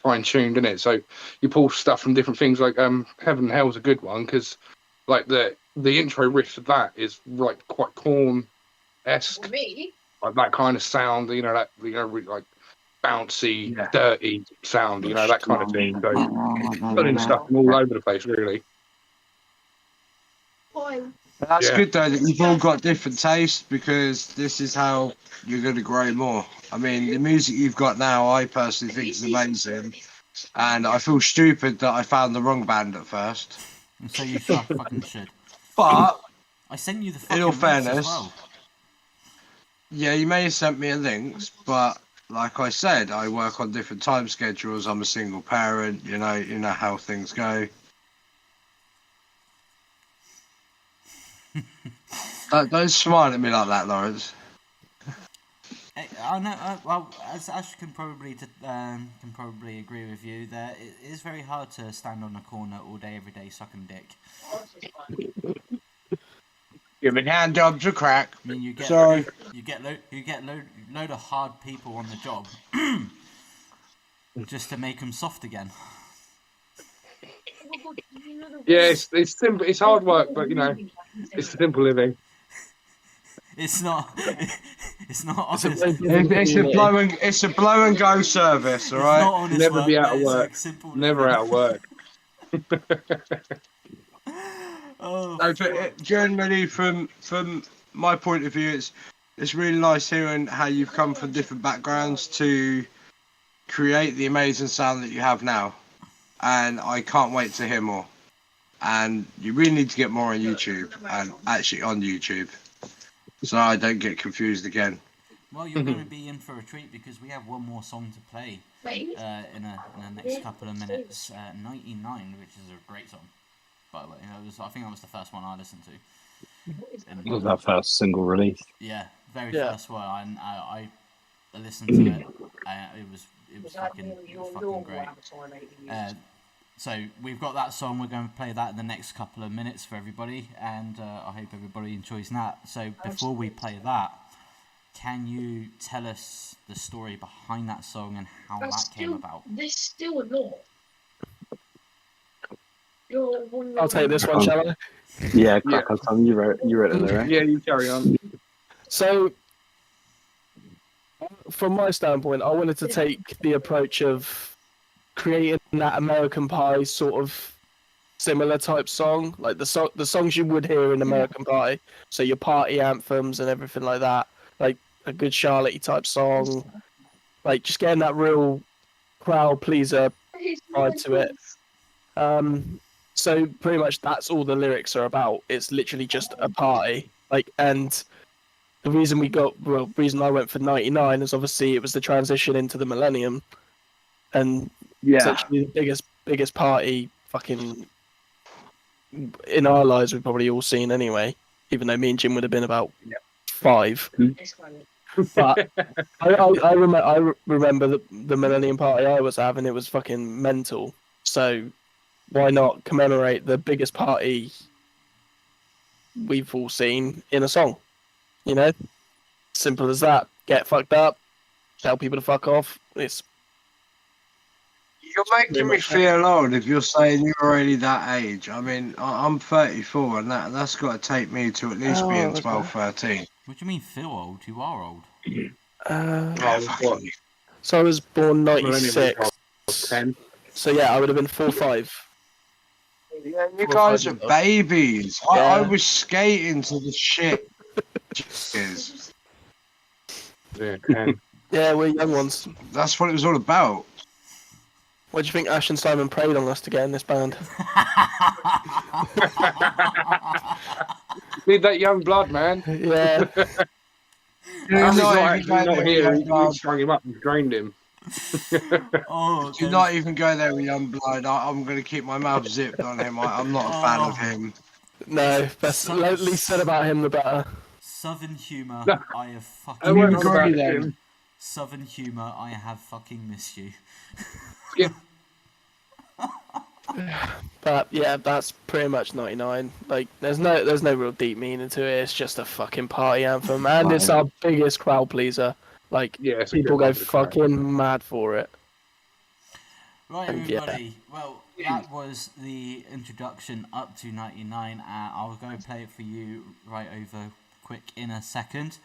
fine-tuned, isn't it? So you pull stuff from different things, like Heaven and Hell's a good one, because like the intro riff of that is like quite Korn-esque, like that kind of sound, you know, that, you know, like bouncy, dirty sound, you know, that kind of thing. So putting stuff from all over the place, really. That's good though that you've all got different tastes, because this is how you're going to grow more. I mean, the music you've got now, I personally think is amazing, and I feel stupid that I found the wrong band at first. And so you fucking should. But I sent you the fucking in all links fairness, as well. Yeah, you may have sent me a links, but like I said, I work on different time schedules. I'm a single parent. You know how things go. Don't smile at me like that, Lawrence. I know. Well, as Ash can probably agree with you, that it is very hard to stand on a corner all day, every day, sucking dick. Giving hand jobs a crack. I mean, you get load of hard people on the job, just to make them soft again. Yeah, it's simple. It's hard work, but you know, it's simple living. It's not. It's not honest. It's a blow and go service, all right? Not honest Never work, be out of work. Never out of work. Generally, from my point of view, it's really nice hearing how you've come from different backgrounds to create the amazing sound that you have now, and I can't wait to hear more. And you really need to get more on YouTube, and actually on YouTube, so I don't get confused again. Well, you're going to be in for a treat, because we have one more song to play in the next couple of minutes. 99, which is a great song, by the way. I think that was the first one I listened to. It was our first single release. Yeah, first one. I listened to it. It was fucking great. So we've got that song. We're going to play that in the next couple of minutes for everybody, and I hope everybody enjoys that. So before we play that, can you tell us the story behind that song and how that came about? There's still a lot. I'll take this one, shall I? Yeah, crack on, Tom. You wrote it there, right? Yeah, you carry on. So, from my standpoint, I wanted to take the approach of creating that American Pie sort of similar type song, like the songs you would hear in American Pie. So your party anthems and everything like that, like a good Charlotte type song, like just getting that real crowd pleaser vibe to it. So pretty much that's all the lyrics are about. It's literally just a party, like, and the reason reason I went for 99 is obviously it was the transition into the millennium, and essentially the biggest party fucking in our lives we've probably all seen anyway, even though me and Jim would have been about 5. But I remember the millennium party I was having. It was fucking mental. So why not commemorate the biggest party we've all seen in a song? You know, simple as that. Get fucked up, tell people to fuck off. You're making me feel old if you're saying you're already that age. I mean, I'm 34, and that's got to take me to at least being 12, 13. What do you mean feel old? You are old. So I was born 96. 10. So yeah, I would have been 4 or 5. Yeah, you guys are babies. Yeah. I was skating to the shit. Yeah, 10. Yeah, we're young ones. That's what it was all about. What do you think Ash and Simon prayed on us to get in this band? Need that young blood, man. Yeah. He's not here. We strung him up and drained him. Do not even go there with young blood. I'm going to keep my mouth zipped on him. I'm not a fan of him. No, the least said about him, the better. Southern humour, I have fucking... I won't agree then. Southern humour, I have fucking missed you. Yeah. But yeah, that's pretty much 99. Like, there's no real deep meaning to it. It's just a fucking party anthem, and it's our biggest crowd pleaser. Like, Yeah, people go fucking mad for it. Right, everybody. Well, that was the introduction up to 99. I'll go play it for you right over quick in a second.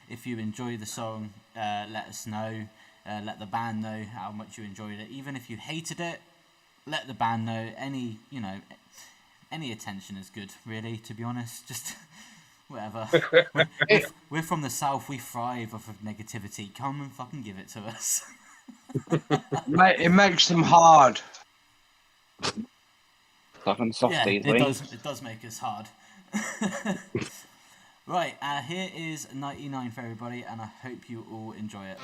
If you enjoy the song, let us know. Let the band know how much you enjoyed it. Even if you hated it, let the band know. Any attention is good, really, to be honest. Just whatever. We're from the south. We thrive off of negativity. Come and fucking give it to us. It makes them hard. Yeah, it does make us hard. Right, here is 99 for everybody, and I hope you all enjoy it.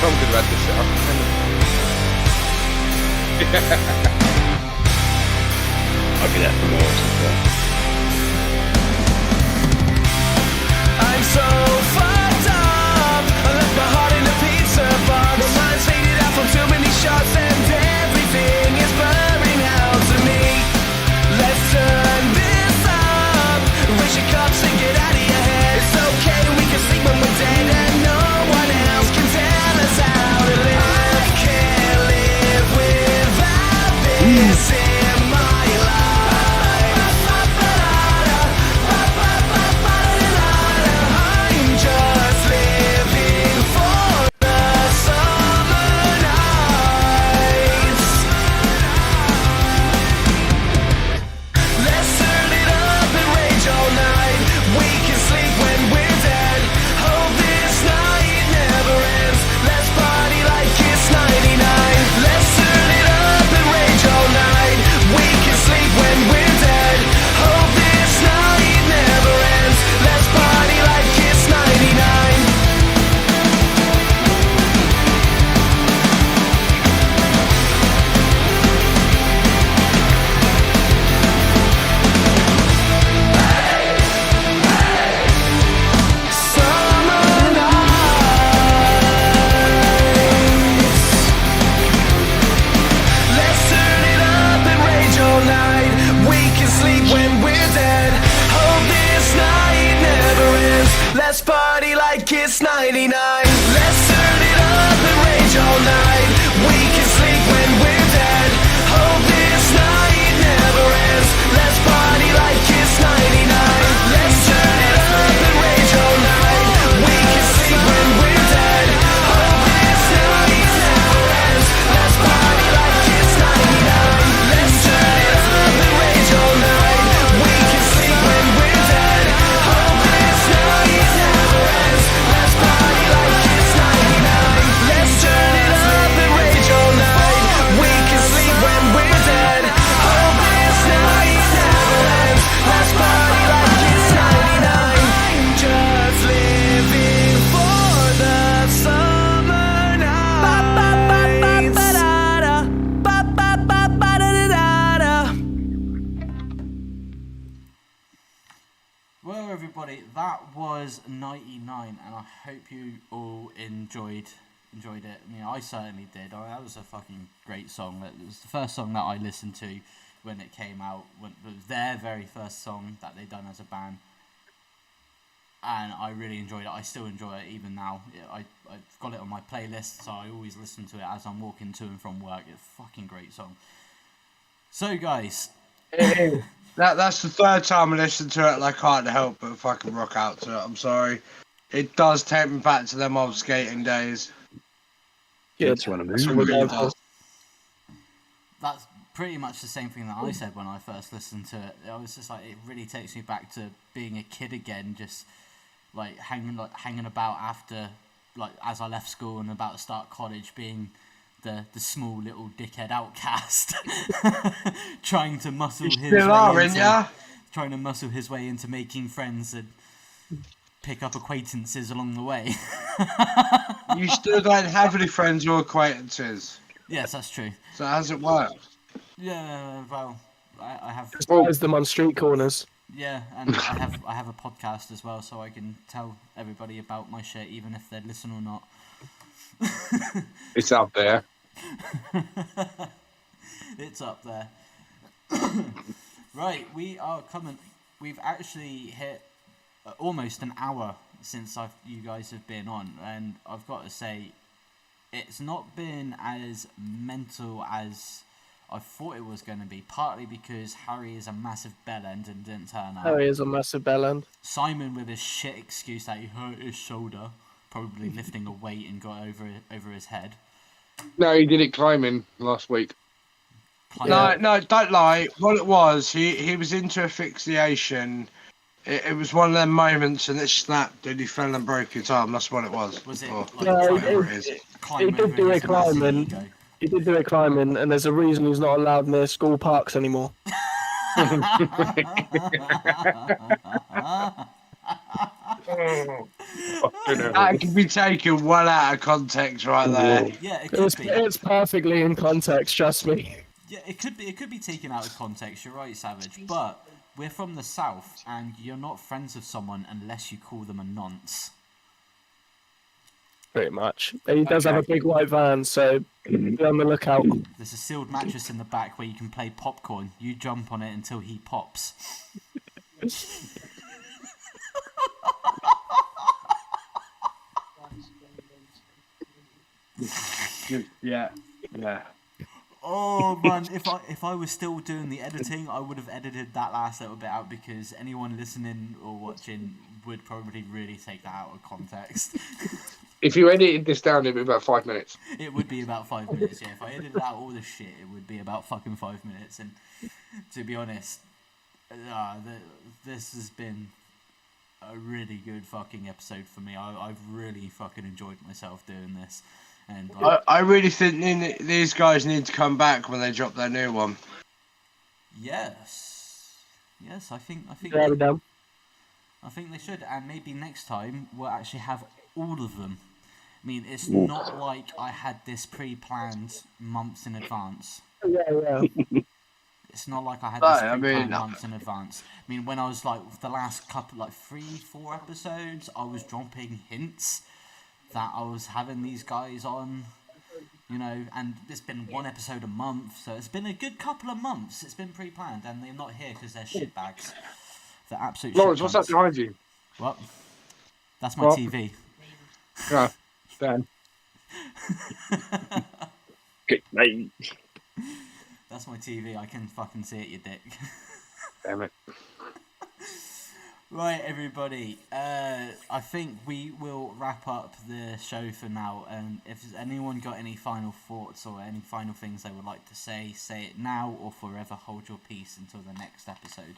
Tom could have had this set up. I'll be there for more as well. I'm so fucked up. I left my heart in a pizza box. My mind's faded out from too many shots, and everything is burning out to me. Let's turn this up. Raise your cups and get out of your head. It's okay, we can sleep when we're dead, and no one else can tell us how to live. I can't live without this in my life. I'm was 99, and I hope you all enjoyed it. I mean, I certainly did. That was a fucking great song. It was the first song that I listened to when it came out. It was their very first song that they done as a band, and I really enjoyed it. I still enjoy it even now. I've got it on my playlist, so I always listen to it as I'm walking to and from work. It's a fucking great song. So, guys. That's the third time I listened to it and I can't help but fucking rock out to it. I'm sorry. It does take me back to them old skating days. Yeah, Makes you want to move. It really does. That's pretty much the same thing that I said when I first listened to it. I was just like, it really takes me back to being a kid again, just like hanging about after, like as I left school and about to start college, being the small little dickhead outcast, trying to muscle his way into making friends and pick up acquaintances along the way. You still don't have any friends or acquaintances. Yes, that's true. So how's it work? Yeah, well, I have. Despise them on street corners. Yeah, and I have a podcast as well, so I can tell everybody about my shit, even if they listen or not. It's out there. It's up there. Right, we are coming. We've actually hit almost an hour since you guys have been on, and I've got to say, it's not been as mental as I thought it was going to be. Partly because Harry is a massive bellend and didn't turn up. Harry is a massive bellend. Simon with his shit excuse that he hurt his shoulder, probably lifting a weight and got over his head. No, he did it climbing last week. No, don't lie. What it was, he was into asphyxiation. It was one of them moments, and it snapped, and he fell and broke his arm. That's what it was. Was it? He did do it climbing. He did do it climbing, and there's a reason he's not allowed near school parks anymore. That can be taken well out of context, right there. Yeah, it could be. It's perfectly in context. Trust me. Yeah, it could be taken out of context. You're right, Savage. But we're from the south, and you're not friends with someone unless you call them a nonce. Pretty much. He does have a big white van, so be on the lookout. There's a sealed mattress in the back where you can play popcorn. You jump on it until he pops. Yeah. Oh man, if I was still doing the editing, I would have edited that last little bit out, because anyone listening or watching would probably really take that out of context. If you edited this down, it'd be about 5 minutes. It would be about 5 minutes, yeah. If I edited out all the shit, it would be about fucking 5 minutes. And to be honest, this has been a really good fucking episode for me. I've really fucking enjoyed myself doing this. And I really think these guys need to come back when they drop their new one. Yes, I think Yeah, we're done. I think they should, and maybe next time we'll actually have all of them. I mean, it's not like I had this pre-planned months in advance. Yeah. It's not like I had this pre-planned months in advance. I mean, when I was like the last couple, like 3-4 episodes, I was dropping hints that I was having these guys on, you know, and it's been one episode a month, so it's been a good couple of months. It's been pre-planned, and they're not here because they're shitbags. They're absolute Lawrence, shitbags. what's that behind you? What? That's my TV. Yeah, Dan. Okay, mate. That's my TV. I can fucking see it, you dick. Damn it. Right, everybody. I think we will wrap up the show for now. And if anyone got any final thoughts or any final things they would like to say it now or forever hold your peace until the next episode.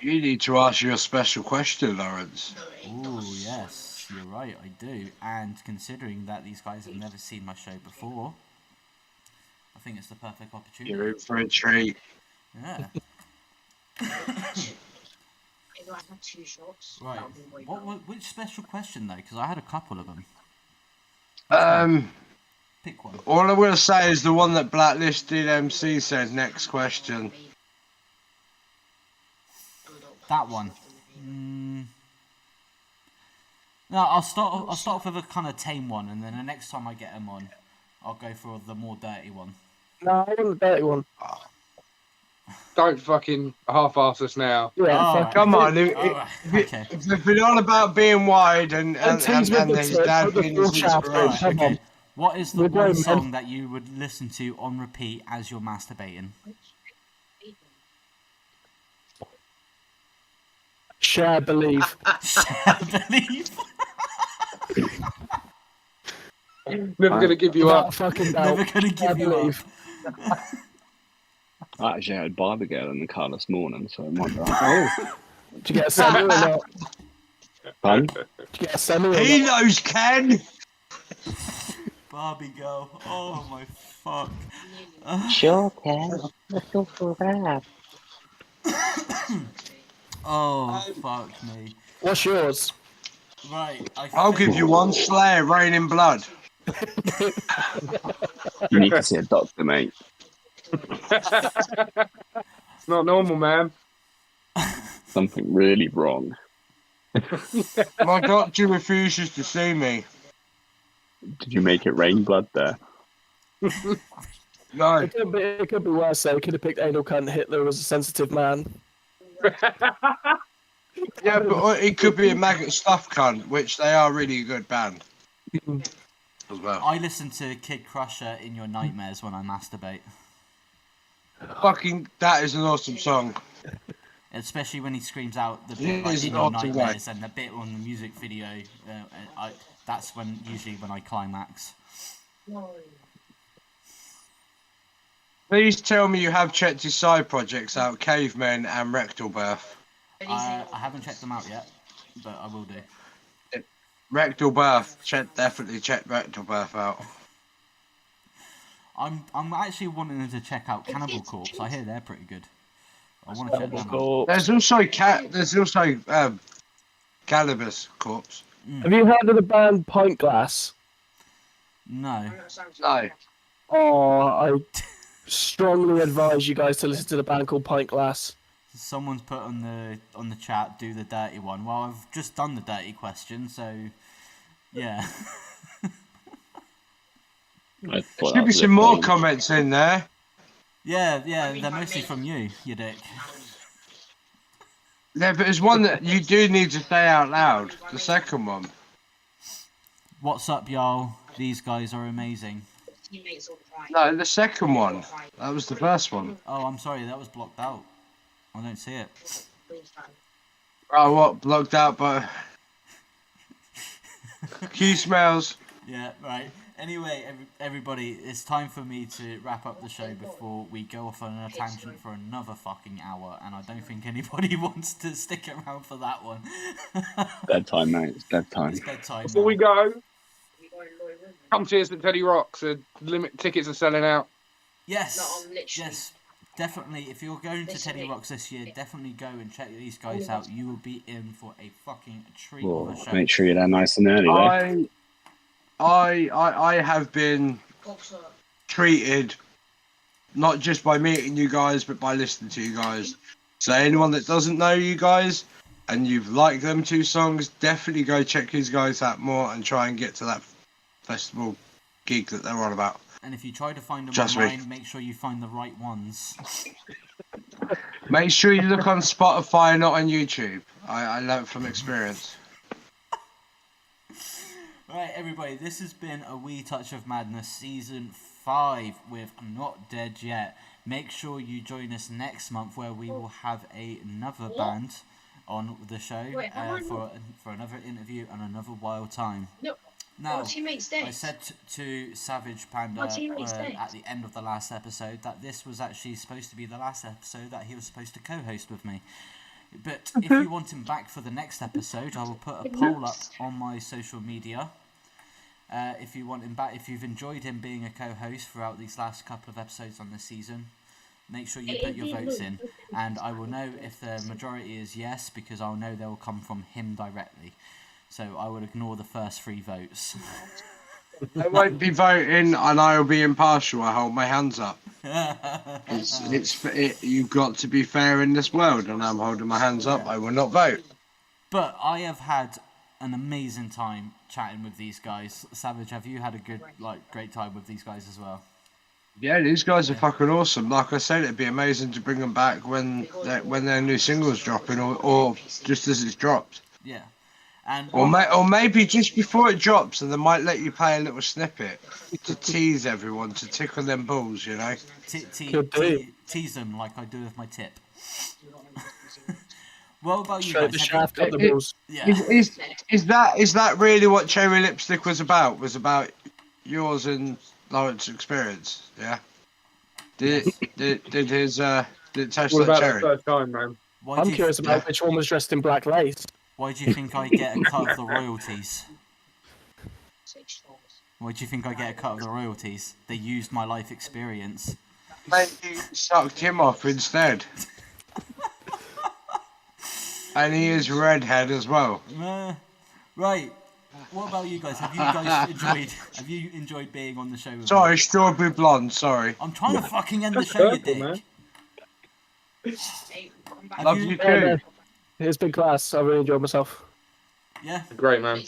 You need to ask your special question, Lawrence. Oh, yes, you're right, I do. And considering that these guys have never seen my show before, I think it's the perfect opportunity. You're in for a treat. Yeah. Right. Which special question though? Because I had a couple of them. Pick one. All I'm going to say is the one that Blacklisted MC said. Next question. That one. No, I'll start off with a kind of tame one, and then the next time I get him on, I'll go for the more dirty one. No, I want the dirty one. Don't fucking half-ass us now. Yeah, Right. Come on. Okay. If they've been on about being wide and his dad being his inspiration. Right, okay. What is the We're one going, song man. that you would listen to on repeat as you're masturbating? Share, believe. Believe. Never gonna give you Without up. fucking doubt. Never gonna give you believe. up. I actually had Barbie Girl in the car this morning, so it might be like, oh, Did you get a semi or not? fun. Did you get a semi or He not? knows Ken. Barbie girl. Oh my fuck. Sure, Ken. Let's go for that. Oh fuck me. What's yours? Right. I'll give you one. Slayer, Rain in Blood. You need to see a doctor, mate. It's not normal, man. Something really wrong. My doctor refuses to see me. Did you make it rain blood there? No. It could be worse though. Could have picked anal cunt. Hitler was a sensitive man. Yeah, but it could be a maggot stuff cunt, which they are really a good band. As well. I listen to Kid Crusher in your nightmares when I masturbate. Fucking, that is an awesome song. Especially when he screams out the It bit like is in an your awesome nightmares and the bit on the music video. That's usually when I climax. Please tell me you have checked his side projects out, Cavemen and Rectal Birth. I haven't checked them out yet, but I will do. Rectal Birth, definitely check Rectal Birth out. I'm actually wanting to check out Cannibal Corpse. I hear they're pretty good. I want to check them out. Cool. There's also Cannabis Corpse. Have you heard of the band Pint Glass? No. No. Oh, I strongly advise you guys to listen to the band called Pint Glass. Someone's put on the chat, do the dirty one. Well, I've just done the dirty question, so yeah. There should be some more comments in there. Yeah, they're mostly from you dick. Yeah, but there's one that you do need to say out loud. The second one. What's up, y'all? These guys are amazing. No, the second one. That was the first one. Oh, I'm sorry, that was blocked out. I don't see it. Oh, what? Blocked out by... Q smells. Yeah, right. Anyway, everybody, it's time for me to wrap up the show before we go off on a tangent for another fucking hour, and I don't think anybody wants to stick around for that one. Bedtime, mate. It's bedtime. It's bedtime. Before we go, come see us at Teddy Rocks. Limit tickets are selling out. Yes, yes, definitely. If you're going to Teddy Rocks this year, definitely go and check these guys out. You will be in for a fucking treat of a show. Make sure you're there nice and early, though. I have been treated not just by meeting you guys, but by listening to you guys. So anyone that doesn't know you guys and you've liked them two songs, definitely go check these guys out more and try and get to that festival gig that they're on about. And if you try to find them Trust online, me. make sure you find the right ones. Make sure you look on Spotify, not on YouTube. I learned from experience. Right, everybody, this has been a Wee Touch of Madness Season 5 with Not Dead Yet. Make sure you join us next month where we will have another band on the show for another interview and another wild time. Now, I said to Savage Panda at the end of the last episode that this was actually supposed to be the last episode that he was supposed to co-host with me. But if you want him back for the next episode, I will put a poll up on my social media. If you want him back, if you've enjoyed him being a co-host throughout these last couple of episodes on this season, make sure you put your votes in. And I will know if the majority is yes, because I'll know they will come from him directly. So I will ignore the first 3 votes. I won't be voting, and I will be impartial. I hold my hands up. You've got to be fair in this world, and I'm holding my hands up. I will not vote. But I have had an amazing time chatting with these guys. Savage, have you had a good, great time with these guys as well? Yeah, these guys are fucking awesome. Like I said, it'd be amazing to bring them back when their new single's dropping, or just as it's dropped. Yeah. And or maybe just before it drops, and they might let you play a little snippet to tease everyone, to tickle them balls, you know. Tease them like I do with my tip. What about you Straight guys? the shaft up the balls. Yeah. Is that really what Cherry Lipstick was about? Was about yours and Lawrence's experience? Yeah. Did it taste What like about cherry? the first time, man? I'm curious about which one was dressed in black lace. Why do you think I get a cut of the royalties? Why do you think I get a cut of the royalties? They used my life experience. Maybe you sucked him off instead. And he is redhead as well. Right. What about you guys? Have you enjoyed being on the show with Sorry, me? strawberry blonde, sorry. I'm trying to fucking end the show, you dick. Love you too. It's been class. I really enjoyed myself. Yeah? Great, man.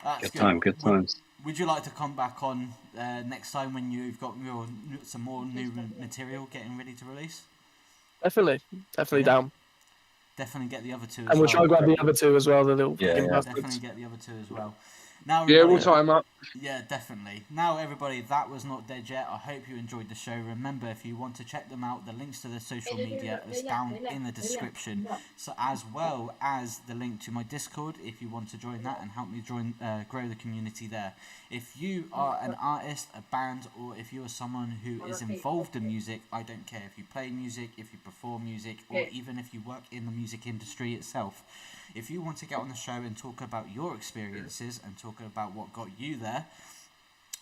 That's Good times. Would you like to come back on next time when you've got some more new material getting ready to release? Definitely down. Definitely get the other two as well. And we'll try and grab the other two as well, the little fucking bastards. Definitely get the other two as well. Now, yeah, we'll tie them up. Yeah, definitely. Now, everybody, that was not dead yet. I hope you enjoyed the show. Remember, if you want to check them out, the links to their social media is down in the description, so as well as the link to my Discord if you want to join that and help me grow the community there. If you are an artist, a band, or if you are someone who is involved in music, I don't care if you play music, if you perform music, or even if you work in the music industry itself. If you want to get on the show and talk about your experiences and talk about what got you there,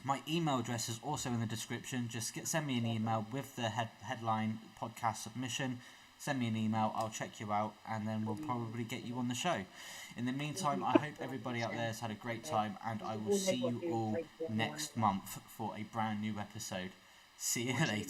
my email address is also in the description. Just send me an email with the headline podcast submission. Send me an email, I'll check you out, and then we'll probably get you on the show. In the meantime, I hope everybody out there has had a great time, and I will see you all next month for a brand new episode. See you later.